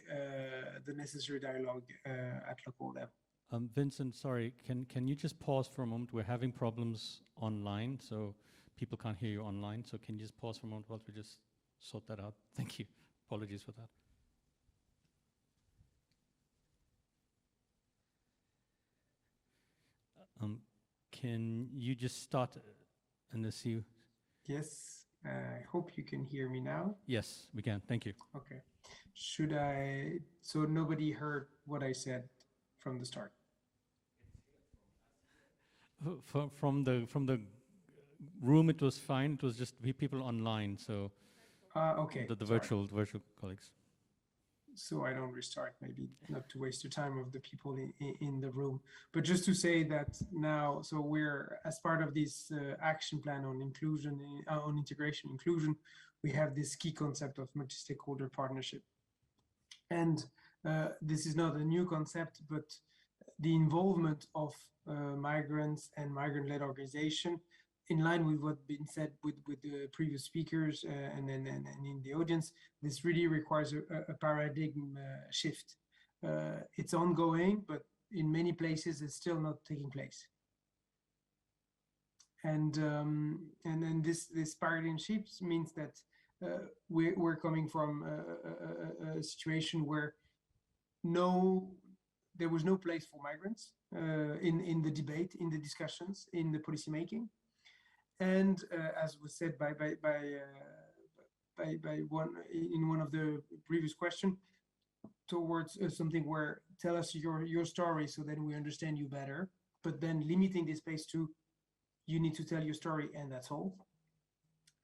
the necessary dialogue at local level. Vincent, sorry, can you just pause for a moment? We're having problems online, so people can't hear you online. So can you just pause for a moment while we just sort that out? Thank you. Apologies for that. Can you just start and see? Yes, I hope you can hear me now. Yes, we can. Thank you. Okay. Should I? So nobody heard what I said from the start. From the room, it was fine. It was just people online. So okay. The virtual colleagues. So I don't restart, maybe not to waste your time of the people in the room. But just to say that now, so we're, as part of this action plan on inclusion, on integration inclusion, we have this key concept of multi-stakeholder partnership. And this is not a new concept, but the involvement of migrants and migrant-led organization, in line with what's been said with the previous speakers and in the audience, this really requires a paradigm shift. It's ongoing, but in many places it's still not taking place. And then this paradigm shift means that we're coming from a situation where there was no place for migrants in the debate, in the discussions, in the policymaking. And as was said by one of the previous questions, towards something where tell us your story so then we understand you better, but then limiting the space to you need to tell your story and that's all.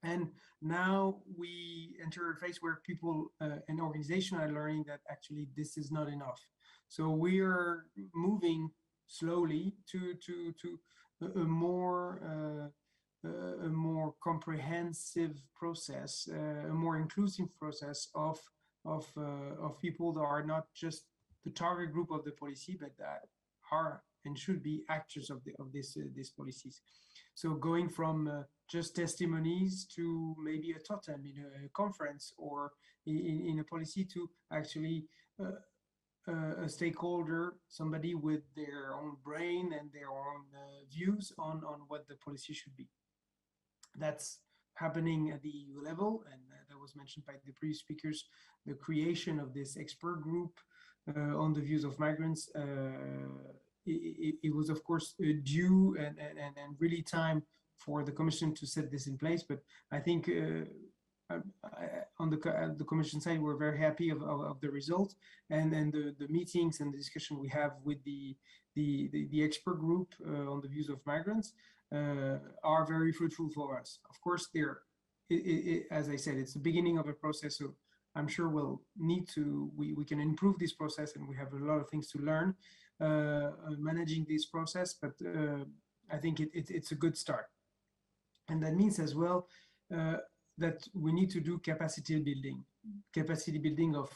And now we enter a phase where people and organizations are learning that actually this is not enough. So we are moving slowly to a more comprehensive process, a more inclusive process of people that are not just the target group of the policy, but that are and should be actors of these policies. So going from just testimonies to maybe a totem in a conference or in a policy to actually a stakeholder, somebody with their own brain and their own views on what the policy should be. That's happening at the EU level, and that was mentioned by the previous speakers. The creation of this expert group on the views of migrants, it was of course due and really time for the Commission to set this in place. But I think on the Commission side, we're very happy of the result, and the meetings and the discussion we have with the expert group on the views of migrants are very fruitful for us. Of course, as I said, it's the beginning of a process, so I'm sure we'll need to, we can improve this process, and we have a lot of things to learn managing this process, but I think it's a good start. And that means as well that we need to do capacity building of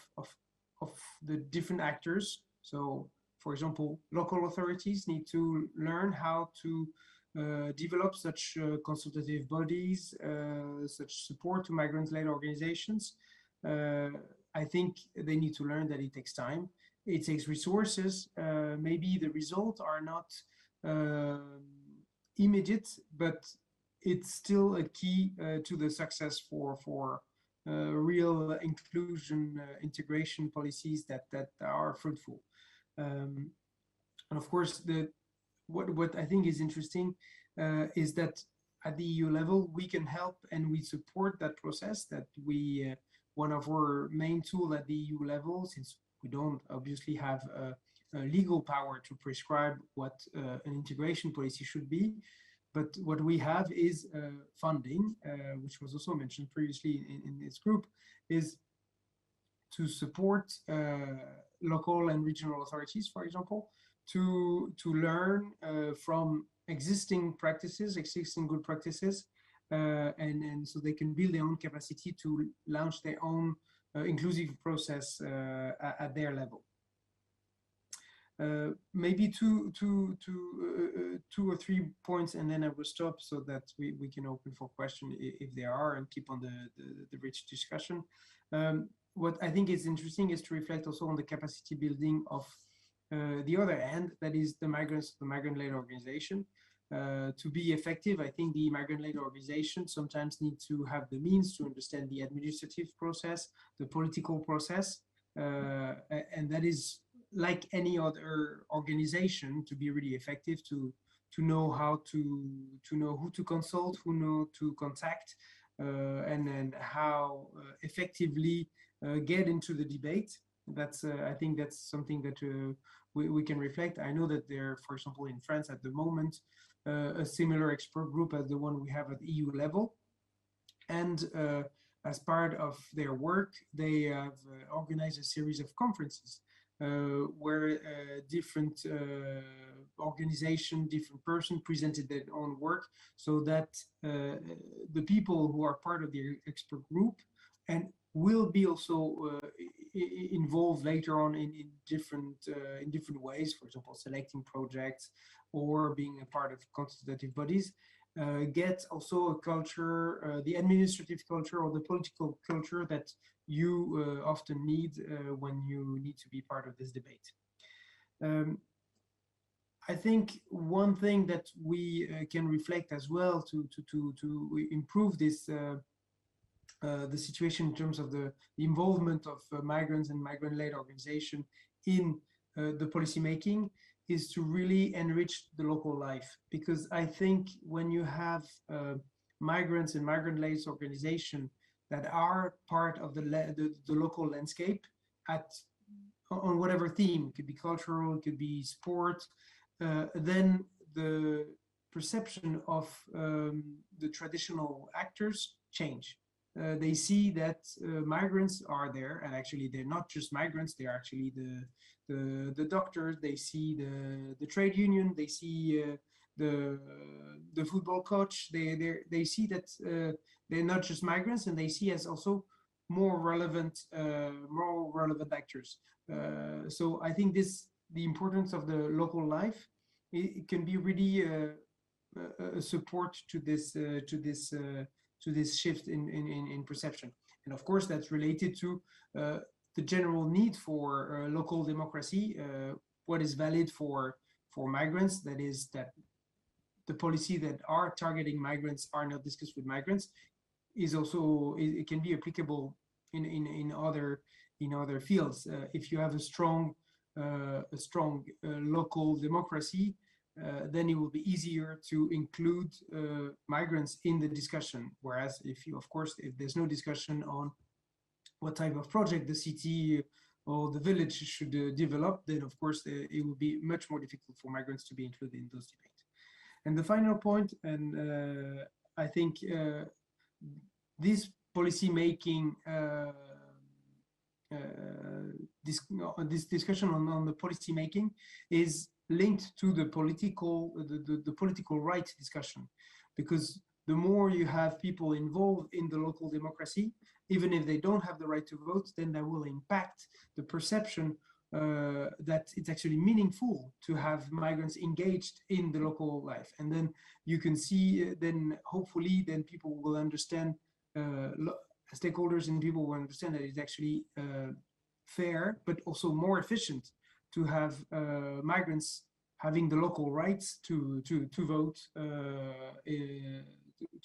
the different actors. So, for example, local authorities need to learn how to develop such consultative bodies, such support to migrant-led organizations. I think they need to learn that it takes time. It takes resources. Maybe the results are not immediate, but it's still a key to the success for real inclusion, integration policies that are fruitful. And of course, what I think is interesting is that at the EU level, we can help and we support that process. That we, one of our main tools at the EU level, since we don't obviously have a legal power to prescribe what an integration policy should be, but what we have is funding, which was also mentioned previously in this group, is to support local and regional authorities, for example, to learn from existing practices, existing good practices, and so they can build their own capacity to launch their own inclusive process at their level. Maybe two or three points, and then I will stop so that we can open for questions if there are, and keep on the rich discussion. What I think is interesting is to reflect also on the capacity building of the other end, that is the migrants, the migrant-led organization. To be effective, I think the migrant-led organization sometimes need to have the means to understand the administrative process, the political process, and that is like any other organization, to be really effective, to know how to know who to consult, who know to contact, and then how effectively get into the debate. That's I think that's something that we can reflect. I know that there, for example, in France at the moment, a similar expert group as the one we have at EU level, and as part of their work, they have organized a series of conferences where different organizations, different persons presented their own work, so that the people who are part of the expert group and will be also involved later on in different ways, for example, selecting projects or being a part of consultative bodies, get also a culture, the administrative culture or the political culture that you often need when you need to be part of this debate. I think one thing that we can reflect as well to improve this the situation in terms of the involvement of migrants and migrant-led organization in the policy making is to really enrich the local life. Because I think when you have migrants and migrant-led organization that are part of the local landscape on whatever theme, it could be cultural, it could be sport, then the perception of the traditional actors change. They see that migrants are there, and actually they're not just migrants, they're actually the doctors, they see the trade union, they see the football coach, they see that they're not just migrants, and they see as also more relevant actors. So I think the importance of the local life, it can be really a support to this shift in perception. And of course, that's related to the general need for local democracy, what is valid for migrants, that is that the policy that are targeting migrants are not discussed with migrants, is also, it can be applicable in other fields. If you have a strong local democracy, then it will be easier to include migrants in the discussion. Whereas if there's no discussion on what type of project the city or the village should develop, then of course it will be much more difficult for migrants to be included in those debates. And the final point, and I think this policy making, this discussion on the policy making is linked to the political right discussion, because the more you have people involved in the local democracy, even if they don't have the right to vote, then that will impact the perception that it's actually meaningful to have migrants engaged in the local life. And then you can see, then hopefully, then people will understand, stakeholders and people will understand that it's actually fair, but also more efficient to have migrants having the local rights to vote,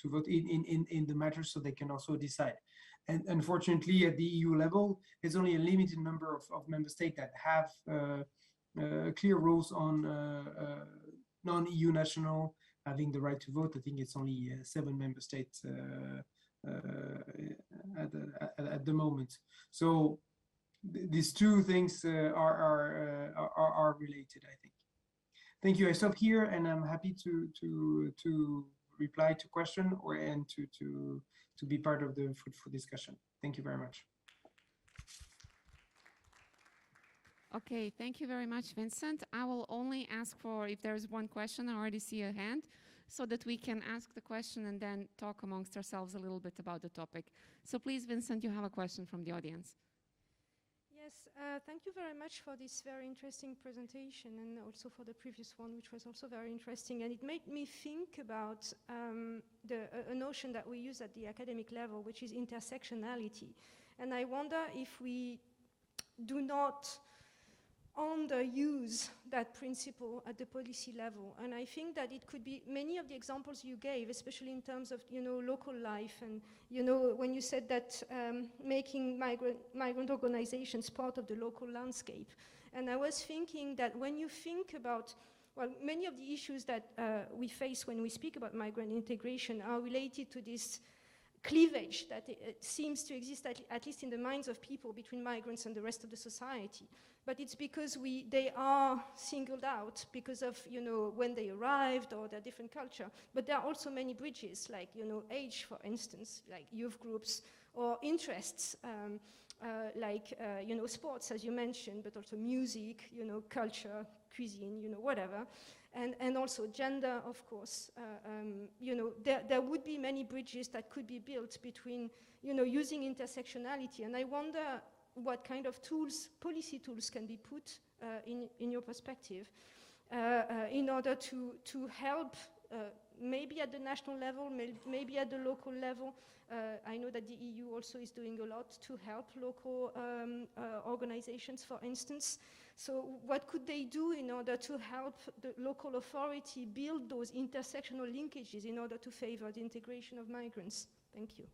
to vote in the matter, so they can also decide. And unfortunately, at the EU level, there's only a limited number of member states that have clear rules on non-EU national having the right to vote. I think it's only 7 member states at the moment. So these two things are related, I think. Thank you. I stop here, and I'm happy to reply to question and to be part of the fruitful discussion. Thank you very much. Okay, thank you very much, Vincent. I will only ask for, if there's one question, I already see a hand, so that we can ask the question and then talk amongst ourselves a little bit about the topic. So please, Vincent, you have a question from the audience. Yes, thank you very much for this very interesting presentation, and also for the previous one, which was also very interesting. And it made me think about a notion that we use at the academic level, which is intersectionality. And I wonder if we do not underuse that principle at the policy level. And I think that it could be many of the examples you gave, especially in terms of, local life, and, when you said that making migrant organizations part of the local landscape. And I was thinking that when you think about, well, many of the issues that we face when we speak about migrant integration are related to this cleavage that it seems to exist, at least in the minds of people, between migrants and the rest of the society. But it's because they are singled out because of, when they arrived or their different culture. But there are also many bridges, like, age, for instance, like youth groups, or interests, like, sports, as you mentioned, but also music, culture, cuisine, whatever. And also gender, of course. There would be many bridges that could be built between, using intersectionality. And I wonder what kind of tools, policy tools, can be put in your perspective in order to help, maybe at the national level, maybe at the local level. I know that the EU also is doing a lot to help local organizations, for instance. So what could they do in order to help the local authority build those intersectional linkages in order to favor the integration of migrants? Thank you.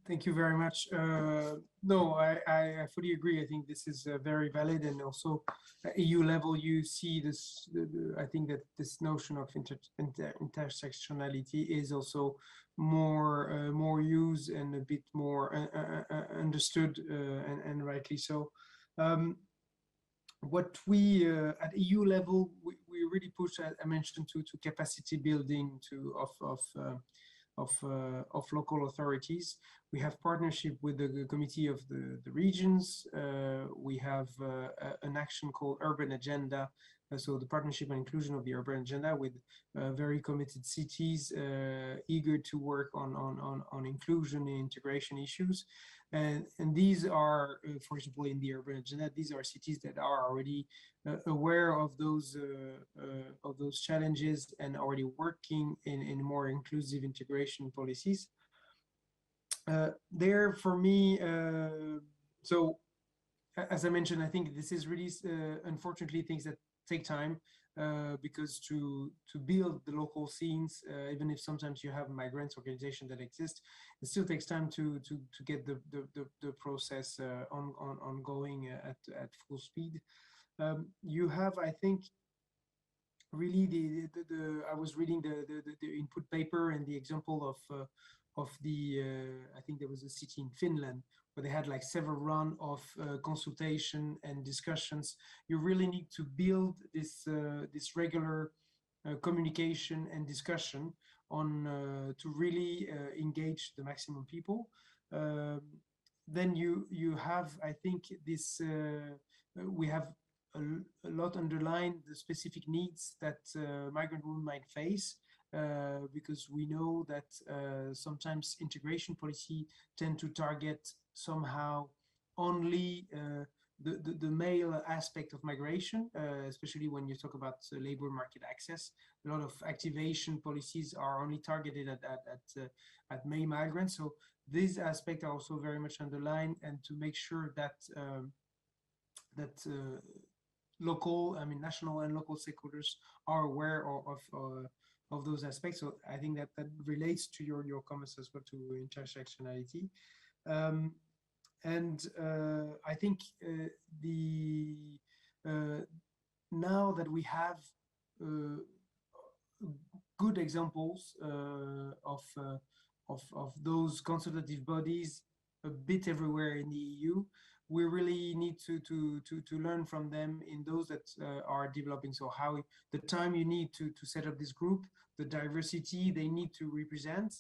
Thank you very much. No, I fully agree. I think this is very valid, and also at EU level, you see this. I think that this notion of intersectionality is also more used and a bit more understood, and rightly so. What we at EU level we really push, I mentioned, to capacity building of local authorities. We have partnership with the Committee of the Regions. We have an action called Urban Agenda, so the partnership and inclusion of the urban agenda with very committed cities eager to work on inclusion and integration issues. And these are, for example, in the urban agenda, these are cities that are already aware of those challenges and already working in more inclusive integration policies. There, for me, so as I mentioned, I think this is really, unfortunately, things that take time because to build the local scenes, even if sometimes you have migrants organizations that exist, it still takes time to get the process ongoing at full speed. You have, I think, really I was reading the input paper and the example of the I think there was a city in Finland where they had like several rounds of consultation and discussions. You really need to build this regular communication and discussion on to really engage the maximum people. Then you have, I think, this we have a lot underlined the specific needs that migrant women might face. Because we know that sometimes integration policy tend to target somehow only the male aspect of migration, especially when you talk about labor market access. A lot of activation policies are only targeted at male migrants. So these aspects are also very much underlined, and to make sure that local, I mean, national and local stakeholders are aware of those aspects. So I think that relates to your comments as well to intersectionality. And I think now that we have good examples of those consultative bodies a bit everywhere in the EU, we really need to learn from them in those that are developing. So how the time you need to set up this group, the diversity they need to represent,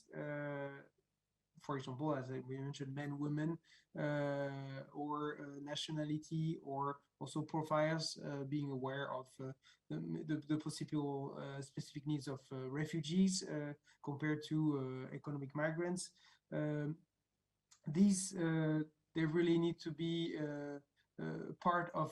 for example, as we mentioned, men, women, or nationality, or also profiles, being aware of the possible specific needs of refugees compared to economic migrants. These they really need to be part of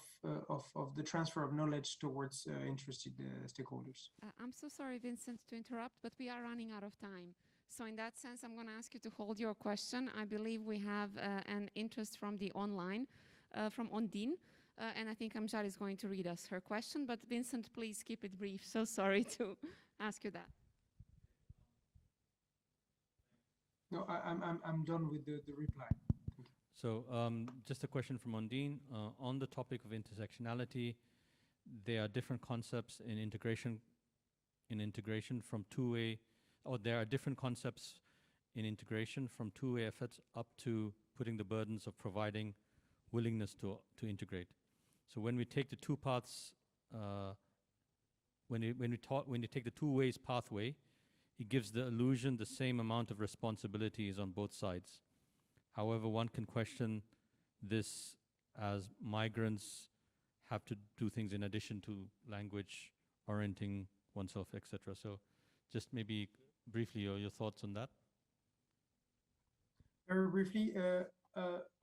the transfer of knowledge towards interested stakeholders. I'm so sorry, Vincent, to interrupt, but we are running out of time. So in that sense, I'm going to ask you to hold your question. I believe we have an interest from the online, from Ondine, and I think Amjad is going to read us her question, but Vincent, please keep it brief. So sorry to ask you that. No, I'm done with the reply. So just a question from Ondine. On the topic of intersectionality, there are different concepts in integration from two-way, or there are different concepts in integration from two-way efforts up to putting the burdens of providing willingness to integrate. So when we take the two paths, when you take the two ways pathway, it gives the illusion the same amount of responsibility is on both sides. However, one can question this as migrants have to do things in addition to language, orienting oneself, etc. So just maybe briefly your thoughts on that. Very briefly,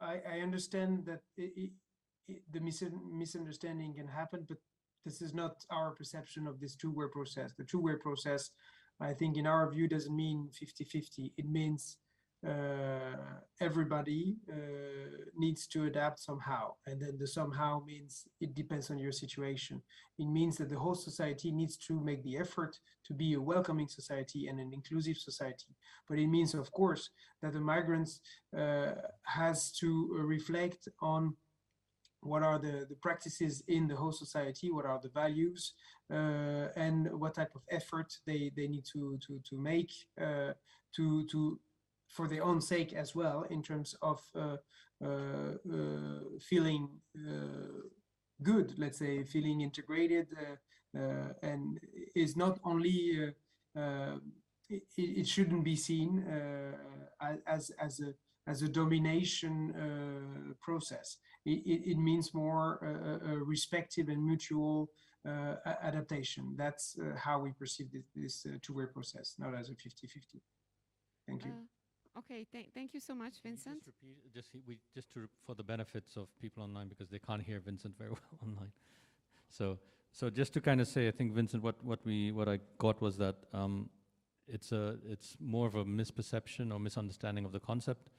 I understand that the misunderstanding can happen, but this is not our perception of this two-way process. The two-way process, I think in our view, doesn't mean 50-50. It means everybody needs to adapt somehow, and then the somehow means it depends on your situation. It means that the whole society needs to make the effort to be a welcoming society and an inclusive society. But it means, of course, that the migrants has to reflect on what are the practices in the whole society, what are the values, and what type of effort they need to make for their own sake as well, in terms of feeling good, let's say, feeling integrated, and is not only, it shouldn't be seen as as a domination process. It means more a respective and mutual adaptation. That's how we perceive this two-way process, not as a 50-50. Thank you. Okay, thank you so much, Vincent. Just for the benefits of people online, because they can't hear Vincent very well online. So just to kind of say, I think Vincent, what I got was that it's more of a misperception or misunderstanding of the concept,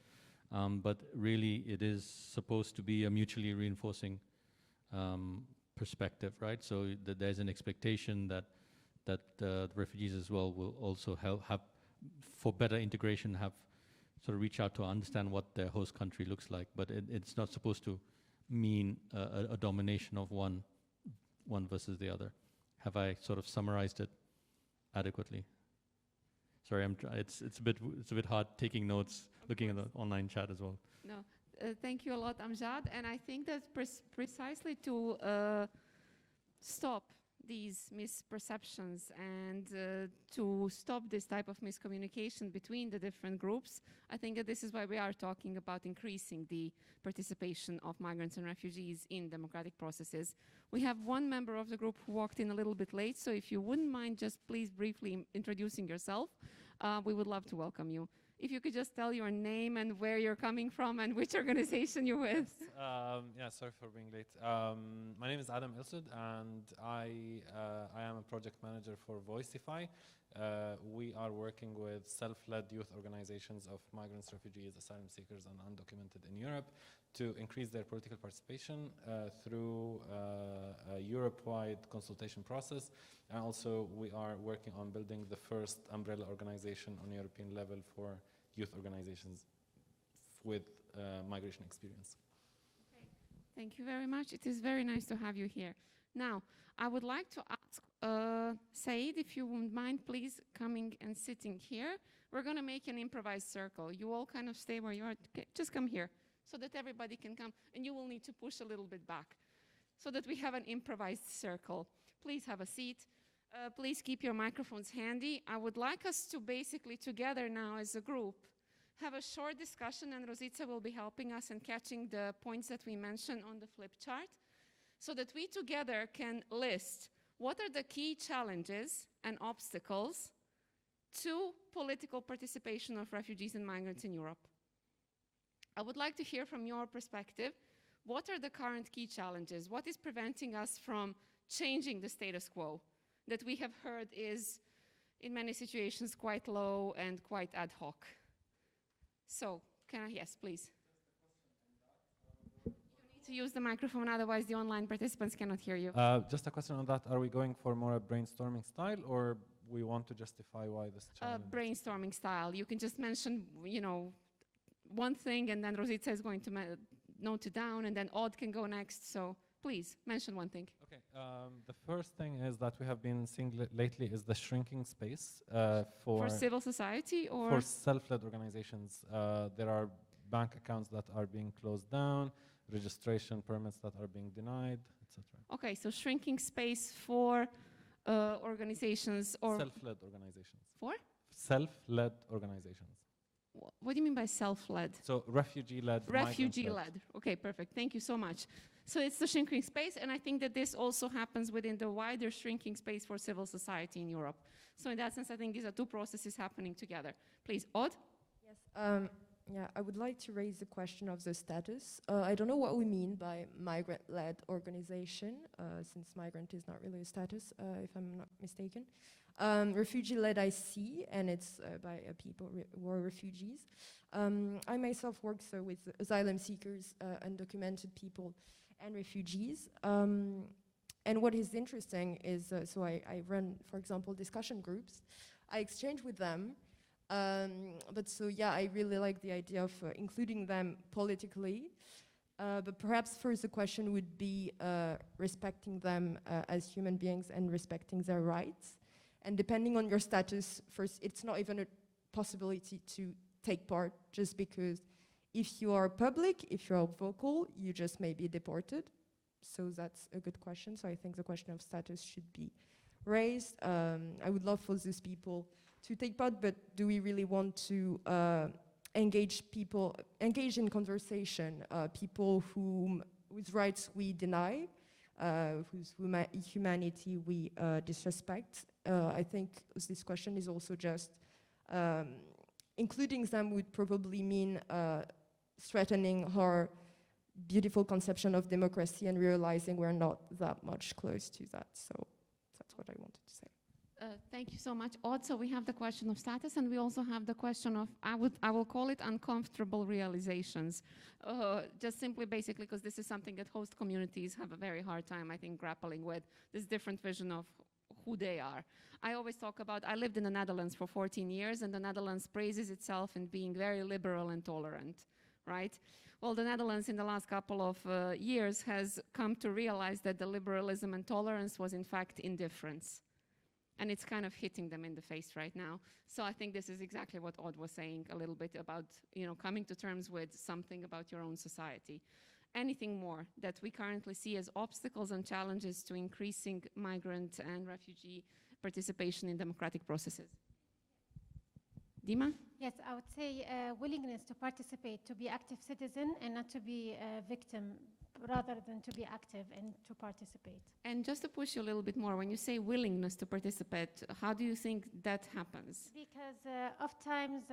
but really it is supposed to be a mutually reinforcing perspective, right? So that there's an expectation that the refugees as well will also have, for better integration, have sort of reach out to understand what their host country looks like, but it's not supposed to mean a domination of one versus the other. Have I sort of summarized it adequately? Sorry, it's a bit hard taking notes, looking at the online chat as well. No, thank you a lot, Amjad, and I think that precisely to stop these misperceptions and to stop this type of miscommunication between the different groups, I think that this is why we are talking about increasing the participation of migrants and refugees in democratic processes. We have one member of the group who walked in a little bit late, so if you wouldn't mind just please briefly introducing yourself, we would love to welcome you. If you could just tell your name and where you're coming from and which organization you're with. Yeah, sorry for being late. My name is Adam Ilsud, and I am a project manager for Voicify. We are working with self-led youth organizations of migrants, refugees, asylum seekers, and undocumented in Europe to increase their political participation through a Europe-wide consultation process. And also, we are working on building the first umbrella organization on European level for youth organizations with migration experience. Okay. Thank you very much. It is very nice to have you here. Now, I would like to ask Syed, if you wouldn't mind, please coming and sitting here. We're going to make an improvised circle. You all kind of stay where you are. Okay, just come here so that everybody can come, and you will need to push a little bit back so that we have an improvised circle. Please have a seat. Please keep your microphones handy. I would like us to basically together now as a group have a short discussion, and Rosita will be helping us and catching the points that we mentioned on the flip chart so that we together can list what are the key challenges and obstacles to political participation of refugees and migrants in Europe. I would like to hear from your perspective, what are the current key challenges? What is preventing us from changing the status quo that we have heard is, in many situations, quite low and quite ad hoc? So, yes, please. You need to use the microphone, otherwise the online participants cannot hear you. Just a question on that. Are we going for more a brainstorming style, or we want to justify why this challenge? Brainstorming style. You can just mention, one thing, and then Rosita is going to note it down, and then Odd can go next. So please, mention one thing. Okay. The first thing is that we have been seeing lately is the shrinking space for civil society or for self-led organizations. There are bank accounts that are being closed down, registration permits that are being denied, etc. Okay, so shrinking space for organizations or self-led organizations. For self-led organizations. What do you mean by self-led? So refugee-led. Refugee-led. Okay, perfect. Thank you so much. So it's the shrinking space, and I think that this also happens within the wider shrinking space for civil society in Europe. So in that sense, I think these are two processes happening together. Please, Odd? Yes. Yeah, I would like to raise the question of the status. I don't know what we mean by migrant-led organization, since migrant is not really a status, if I'm not mistaken. Refugee-led I see, and it's by people who are refugees. I myself work with asylum seekers, undocumented people, and refugees. And what is interesting is, so I run, for example, discussion groups. I exchange with them. But so, yeah, I really like the idea of including them politically. But perhaps first the question would be respecting them as human beings and respecting their rights. And depending on your status, first, it's not even a possibility to take part, just because if you are public, if you're vocal, you just may be deported. So that's a good question. So I think the question of status should be raised. I would love for these people to take part, but do we really want to engage in conversation, people whose rights we deny, whose humanity we disrespect. I think this question is also just including them would probably mean threatening her beautiful conception of democracy and realizing we're not that much close to that. So that's what I wanted to say. Thank you so much. Also, we have the question of status, and we also have the question of, I will call it uncomfortable realizations. Just simply, basically, because this is something that host communities have a very hard time, I think, grappling with, this different vision of who they are. I always talk about, I lived in the Netherlands for 14 years, and the Netherlands praises itself in being very liberal and tolerant, right? Well, the Netherlands in the last couple of years has come to realize that the liberalism and tolerance was in fact indifference. And it's kind of hitting them in the face right now. So I think this is exactly what Odd was saying a little bit about, coming to terms with something about your own society. Anything more that we currently see as obstacles and challenges to increasing migrant and refugee participation in democratic processes? Dima? Yes, I would say willingness to participate, to be active citizen and not to be a victim, rather than to be active and to participate. And just to push you a little bit more, when you say willingness to participate, how do you think that happens? Because oftentimes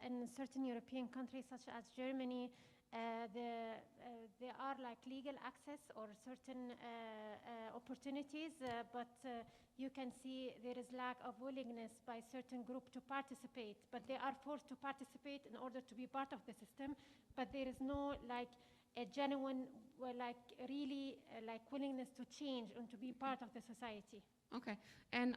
in certain European countries such as Germany, there are like legal access or certain opportunities, but you can see there is lack of willingness by certain group to participate, but they are forced to participate in order to be part of the system, but there is no like a genuine, really willingness to change and to be part of the society. Okay, and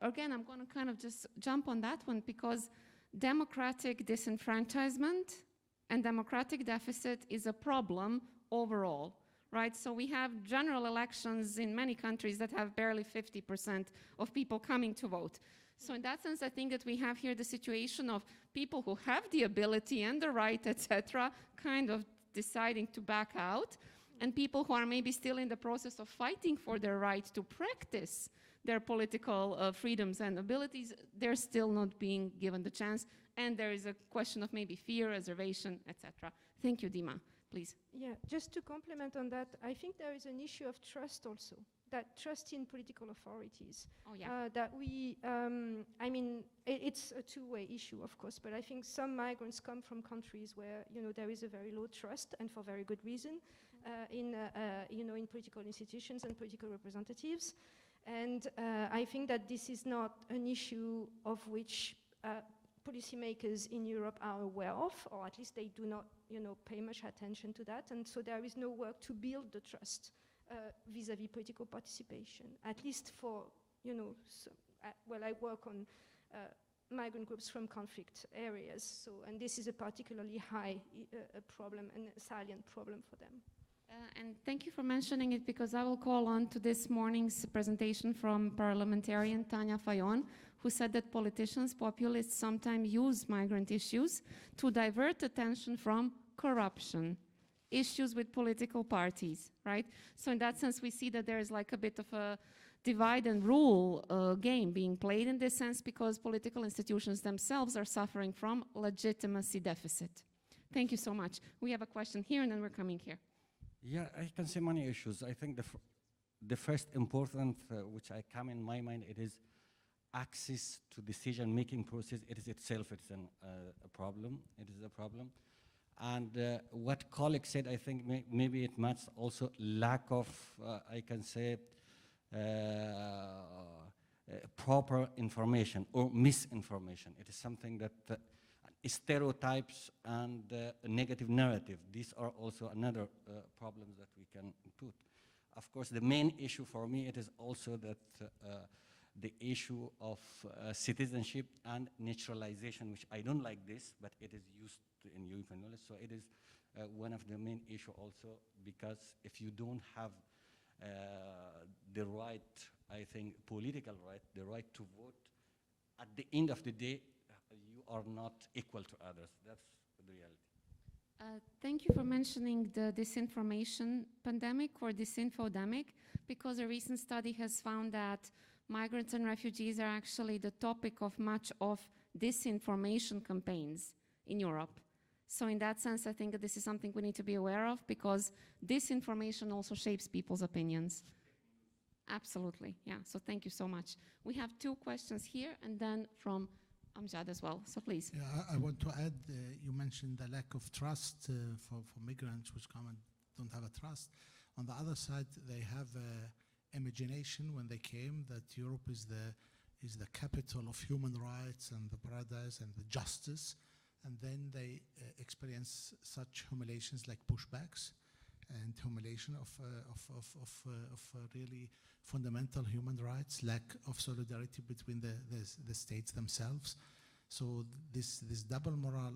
again, I'm going to kind of just jump on that one because democratic disenfranchisement and democratic deficit is a problem overall, right? So we have general elections in many countries that have barely 50% of people coming to vote. So in that sense, I think that we have here the situation of people who have the ability and the right, etc., kind of deciding to back out, and people who are maybe still in the process of fighting for their right to practice their political freedoms and abilities, they're still not being given the chance, and there is a question of maybe fear, reservation, etc. Thank you, Dima, please. Yeah, just to complement on that, I think there is an issue of trust also, that trust in political authorities. Oh, yeah. That we, I mean, it's a two-way issue, of course, but I think some migrants come from countries where, there is a very low trust, and for very good reason, in political institutions and political representatives. And I think that this is not an issue of which policymakers in Europe are aware of, or at least they do not, pay much attention to that. And so there is no work to build the trust vis-à-vis political participation, at least for, I work on migrant groups from conflict areas. So, and this is a particularly high problem and a salient problem for them. And thank you for mentioning it, because I will call on to this morning's presentation from parliamentarian Tanya Fayon, who said that politicians, populists sometimes use migrant issues to divert attention from corruption, issues with political parties, right? So in that sense, we see that there is like a bit of a divide and rule game being played in this sense, because political institutions themselves are suffering from legitimacy deficit. Thank you so much. We have a question here, and then we're coming here. Yeah, I can say many issues. I think the first important, which I come in my mind, it is access to decision-making process. It is itself, it's a problem. It is a problem. And what colleague said, I think maybe it must also lack of, I can say, proper information or misinformation. It is something that stereotypes and negative narrative. These are also another problems that we can put. Of course, the main issue for me, it is also that the issue of citizenship and naturalization, which I don't like this, but it is used in European knowledge. So it is one of the main issue also, because if you don't have the right, I think, political right, the right to vote, at the end of the day, you are not equal to others. That's the reality. Thank you for mentioning the disinformation pandemic or disinfodemic, because a recent study has found that migrants and refugees are actually the topic of much of disinformation campaigns in Europe. So in that sense, I think that this is something we need to be aware of, because this information also shapes people's opinions. Absolutely, yeah, so thank you so much. We have 2 questions here, and then from Amjad as well, so please. Yeah, I want to add, you mentioned the lack of trust for migrants which come and don't have a trust. On the other side, they have imagination when they came that Europe is the capital of human rights and the paradise and the justice, and then they experience such humiliations like pushbacks and humiliation of really fundamental human rights, lack of solidarity between the states themselves. So this double moral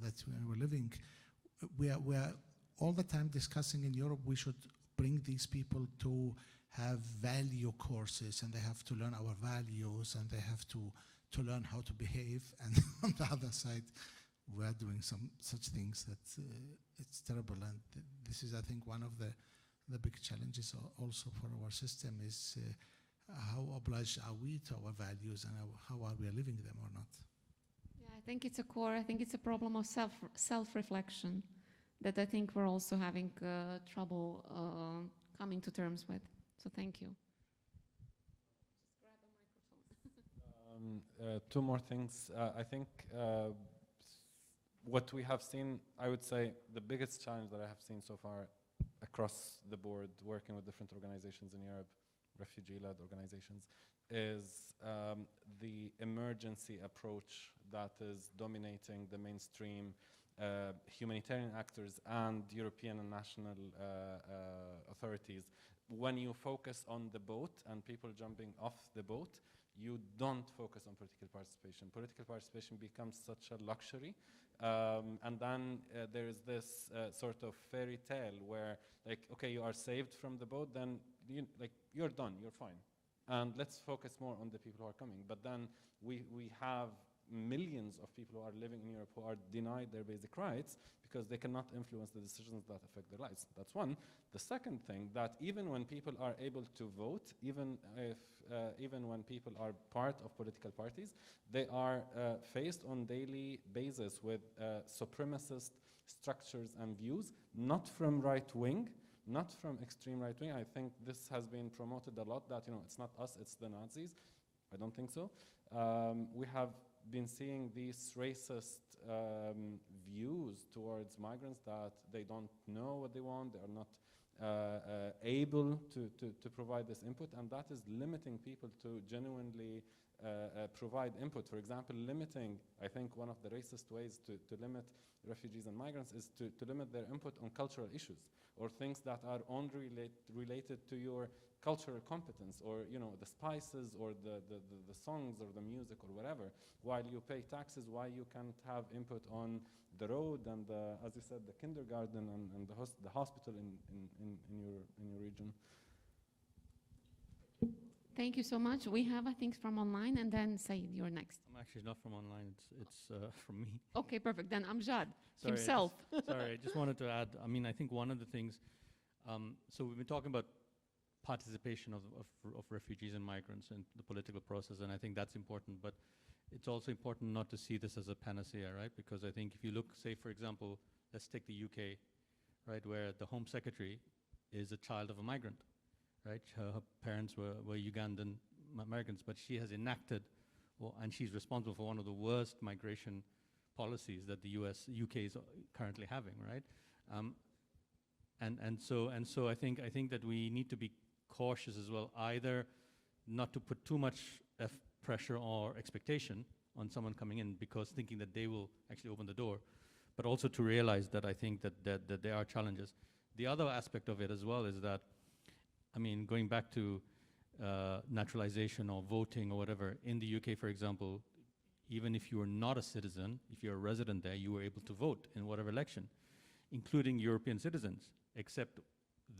that we're living, we are all the time discussing in Europe, we should bring these people to have value courses, and they have to learn our values, and they have to learn how to behave. And on the other side, we are doing some such things that it's terrible. And this is, I think, one of the big challenges also for our system is how obliged are we to our values, and how are we living them or not? Yeah, I think it's a core, I think it's a problem of self-reflection that I think we're also having trouble coming to terms with. So thank you. Just grab a microphone. 2 more things. I think what we have seen, I would say the biggest challenge that I have seen so far across the board, working with different organizations in Europe, refugee-led organizations, is the emergency approach that is dominating the mainstream humanitarian actors and European and national authorities. When you focus on the boat and people jumping off the boat, you don't focus on political participation. Political participation becomes such a luxury. And then there is this sort of fairy tale where, like, okay, you are saved from the boat, then you're done, you're fine. And let's focus more on the people who are coming. But then we have millions of people who are living in Europe who are denied their basic rights because they cannot influence the decisions that affect their lives. That's one. The second thing, that even when people are able to vote, even when people are part of political parties, they are faced on daily basis with supremacist structures and views, not from right wing, not from extreme right wing. I think this has been promoted a lot, that, you know, it's not us, it's the Nazis. I don't think so. We have been seeing these racist views towards migrants, that they don't know what they want, they are not able to provide this input, and that is limiting people to genuinely provide input. For example, limiting, I think one of the racist ways to limit refugees and migrants is to limit their input on cultural issues, or things that are only related to your cultural competence, or, you know, the spices, or the songs, or the music, or whatever, while you pay taxes, why you can't have input on the road and as you said, the kindergarten and the hospital in your region. Thank you so much. We have, I think, from online, and then Syed, you're next. I'm actually not from online, it's from me. Okay, perfect. Then Amjad himself. Sorry, I just wanted to add, I mean, I think one of the things, so we've been talking about participation of refugees and migrants in the political process, and I think that's important, but it's also important not to see this as a panacea, right? Because I think if you look, say, for example, let's take the UK, right, where the Home Secretary is a child of a migrant, right? Her parents were Ugandan Americans, but she has enacted, and she's responsible for one of the worst migration policies that the UK is currently having, right? And so I think that we need to be cautious as well, either not to put too much pressure or expectation on someone coming in, because thinking that they will actually open the door, but also to realize that I think that there are challenges. The other aspect of it as well is that, I mean, going back to naturalization or voting or whatever, in the UK, for example, even if you are not a citizen, if you're a resident there, you were able to vote in whatever election, including European citizens, except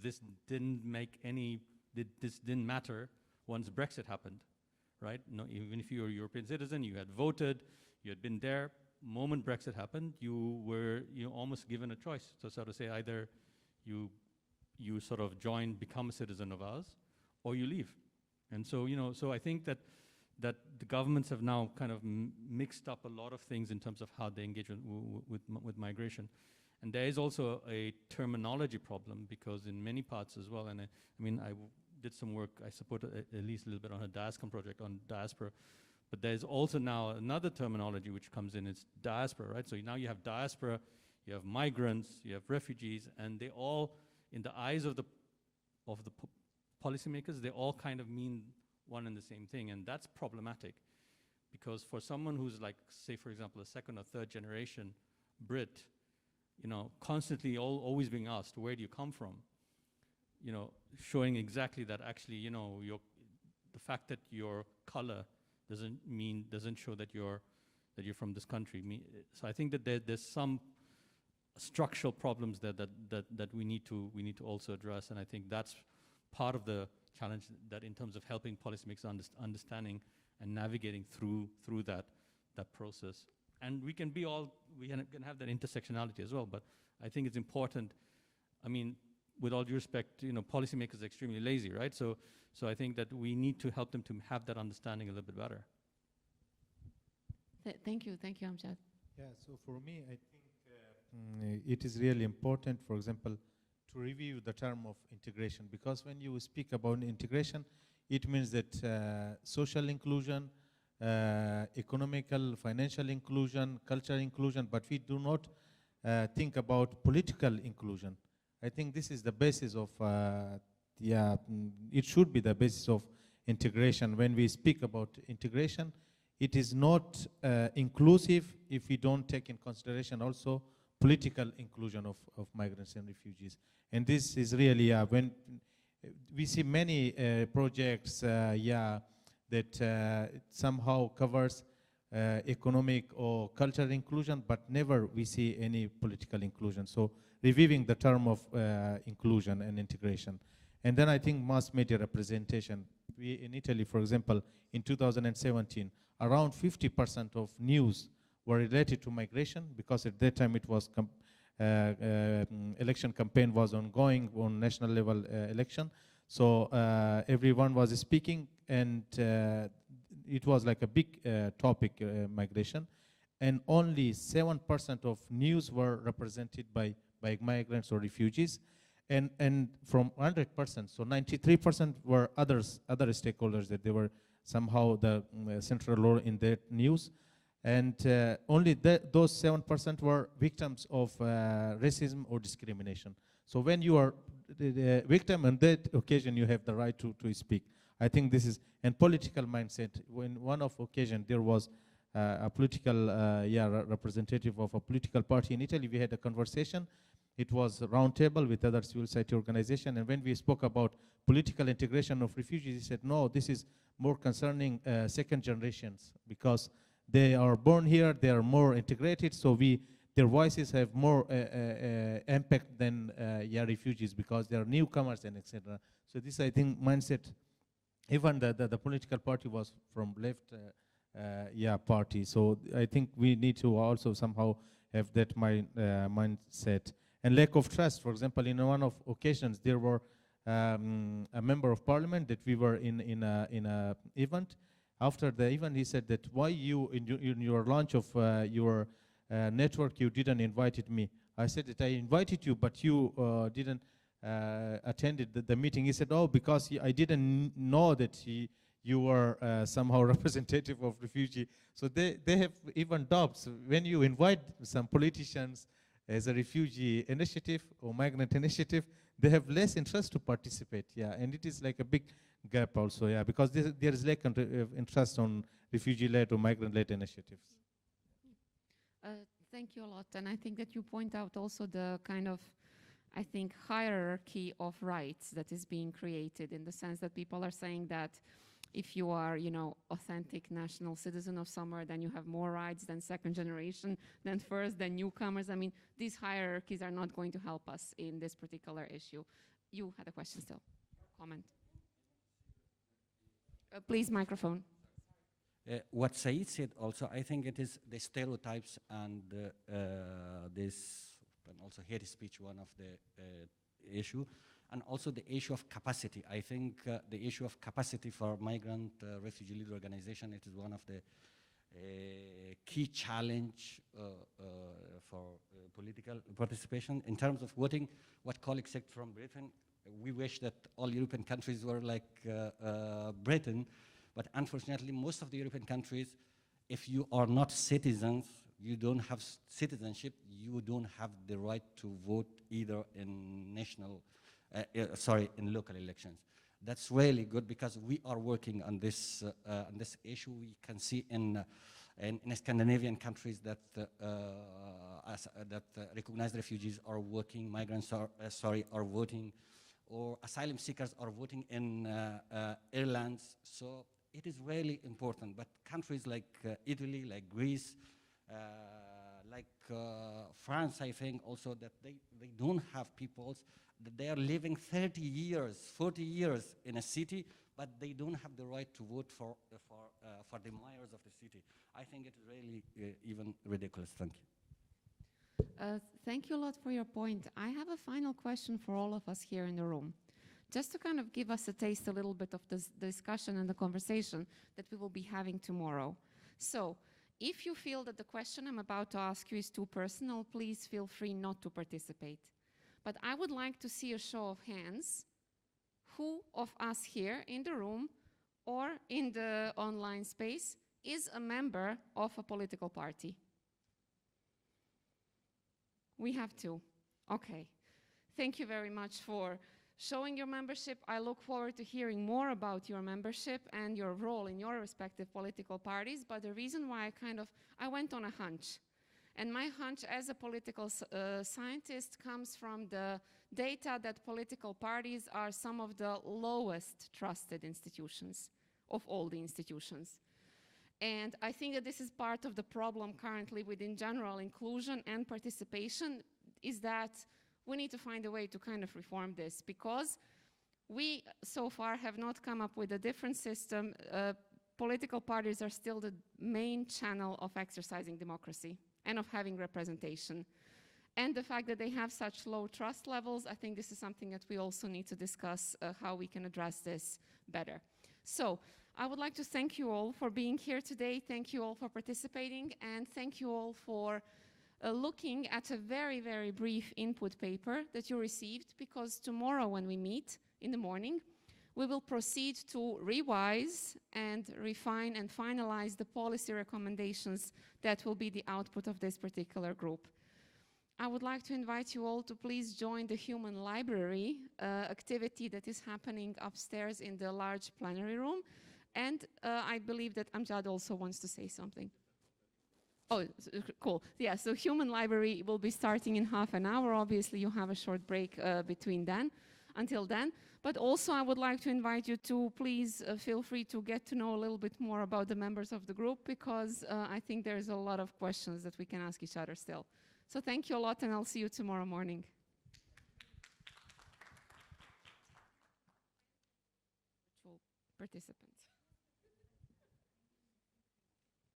this didn't matter once Brexit happened, right? No, even if you were a European citizen, you had voted, you had been there, moment Brexit happened, you were almost given a choice. So to say, either you become a citizen of ours, or you leave. And so, so I think that that the governments have now kind of mixed up a lot of things in terms of how they engage with migration. And there is also a terminology problem, because in many parts as well, and I mean, I did some work, I supported at least a little bit on a diaspora project on diaspora, but there's also now another terminology which comes in, it's diaspora, right? So now you have diaspora, you have migrants, you have refugees, and they all, in the eyes of the policymakers, they all kind of mean one and the same thing, and that's problematic, because for someone who's like, say for example, a second or third generation Brit, you know, constantly always being asked, where do you come from? You know, showing exactly that actually, you know, the fact that your color doesn't show that you're from this country. So I think that there's some structural problems that we need to also address, and I think that's part of the challenge, that in terms of helping policymakers understanding and navigating through that process. And we can have that intersectionality as well, but I think it's important. I mean, with all due respect, you know, policymakers are extremely lazy, right? So I think that we need to help them to have that understanding a little bit better. Thank you, Amjad. Yeah, so for me, I think it is really important, for example, to review the term of integration, because when you speak about integration, it means that social inclusion, economical, financial inclusion, cultural inclusion, but we do not think about political inclusion. I think this is the basis of, it should be the basis of integration. When we speak about integration, it is not inclusive if we don't take in consideration also political inclusion of migrants and refugees. And this is really, when we see many projects, that somehow covers economic or cultural inclusion, but never we see any political inclusion. So reviewing the term of inclusion and integration. And then I think mass media representation. We in Italy, for example, in 2017, around 50% of news were related to migration, because at that time it was election campaign was ongoing on national level election. So everyone was speaking, and it was like a big topic, migration. And only 7% of news were represented by migrants or refugees. And from 100%, so 93% were other stakeholders, that they were somehow the central role in that news. And only those 7% were victims of racism or discrimination. So when you are the victim on that occasion, you have the right to speak. I think this is, and political mindset. When one of occasion there was a political representative of a political party in Italy, we had a conversation. It was a round table with other civil society organizations, and when we spoke about political integration of refugees, he said, no, this is more concerning second generations, because they are born here, they are more integrated, so their voices have more impact than refugees, because they are newcomers and etc. So this, I think, mindset, even the political party was from left party. So I think we need to also somehow have that mindset. And lack of trust. For example, in one of occasions, there were a member of parliament that we were in a event. After the event, he said that why you in your launch of your network, you didn't invite me. I said that I invited you, but you didn't attend the meeting. He said, oh, because I didn't know that you were somehow representative of refugee. So they have even doubts. When you invite some politicians as a refugee initiative or migrant initiative, they have less interest to participate. Yeah, and it is like a big gap also. Yeah, because there is lack of interest on refugee-led or migrant-led initiatives. Thank you a lot, and I think that you point out also the kind of, I think, hierarchy of rights that is being created, in the sense that people are saying that if you are, you know, authentic national citizen of somewhere, then you have more rights than second generation, than first, than newcomers. I mean, these hierarchies are not going to help us in this particular issue. You had a question still, comment. Please, microphone. What Syed said also, I think it is the stereotypes and this, and also hate speech, one of the issue. and also the issue of capacity. I think the issue of capacity for migrant refugee-led organization, it is one of the key challenge for political participation. In terms of voting, what colleagues said from Britain, we wish that all European countries were like Britain, but unfortunately most of the European countries, if you are not citizens, you don't have citizenship, you don't have the right to vote either in in local elections. That's really good because we are working on this issue. We can see in Scandinavian countries that recognized refugees are voting, migrants are voting, or asylum seekers are voting in Ireland. So it is really important. But countries like Italy, like Greece, like France, I think also that they don't have peoples, that they are living 30 years, 40 years in a city, but they don't have the right to vote for the mayors of the city. I think it is really even ridiculous. Thank you. Thank you a lot for your point. I have a final question for all of us here in the room, just to kind of give us a taste a little bit of this discussion and the conversation that we will be having tomorrow. So, if you feel that the question I'm about to ask you is too personal, please feel free not to participate. But I would like to see a show of hands. Who of us here in the room or in the online space is a member of a political party? We have two. Okay. Thank you very much for showing your membership. I look forward to hearing more about your membership and your role in your respective political parties. But the reason why I went on a hunch. And my hunch as a political scientist comes from the data that political parties are some of the lowest trusted institutions of all the institutions. And I think that this is part of the problem currently within general inclusion and participation, is that we need to find a way to kind of reform this, because we so far have not come up with a different system. Political parties are still the main channel of exercising democracy and of having representation. And the fact that they have such low trust levels, I think this is something that we also need to discuss how we can address this better. So I would like to thank you all for being here today. Thank you all for participating, and thank you all for looking at a very, very brief input paper that you received, because tomorrow when we meet in the morning, we will proceed to revise and refine and finalize the policy recommendations that will be the output of this particular group. I would like to invite you all to please join the Human Library activity that is happening upstairs in the large plenary room. And I believe that Amjad also wants to say something. Oh, cool. Yeah, so Human Library will be starting in half an hour. Obviously, you have a short break until then. But also, I would like to invite you to please feel free to get to know a little bit more about the members of the group, because I think there's a lot of questions that we can ask each other still. So thank you a lot, and I'll see you tomorrow morning. Participants.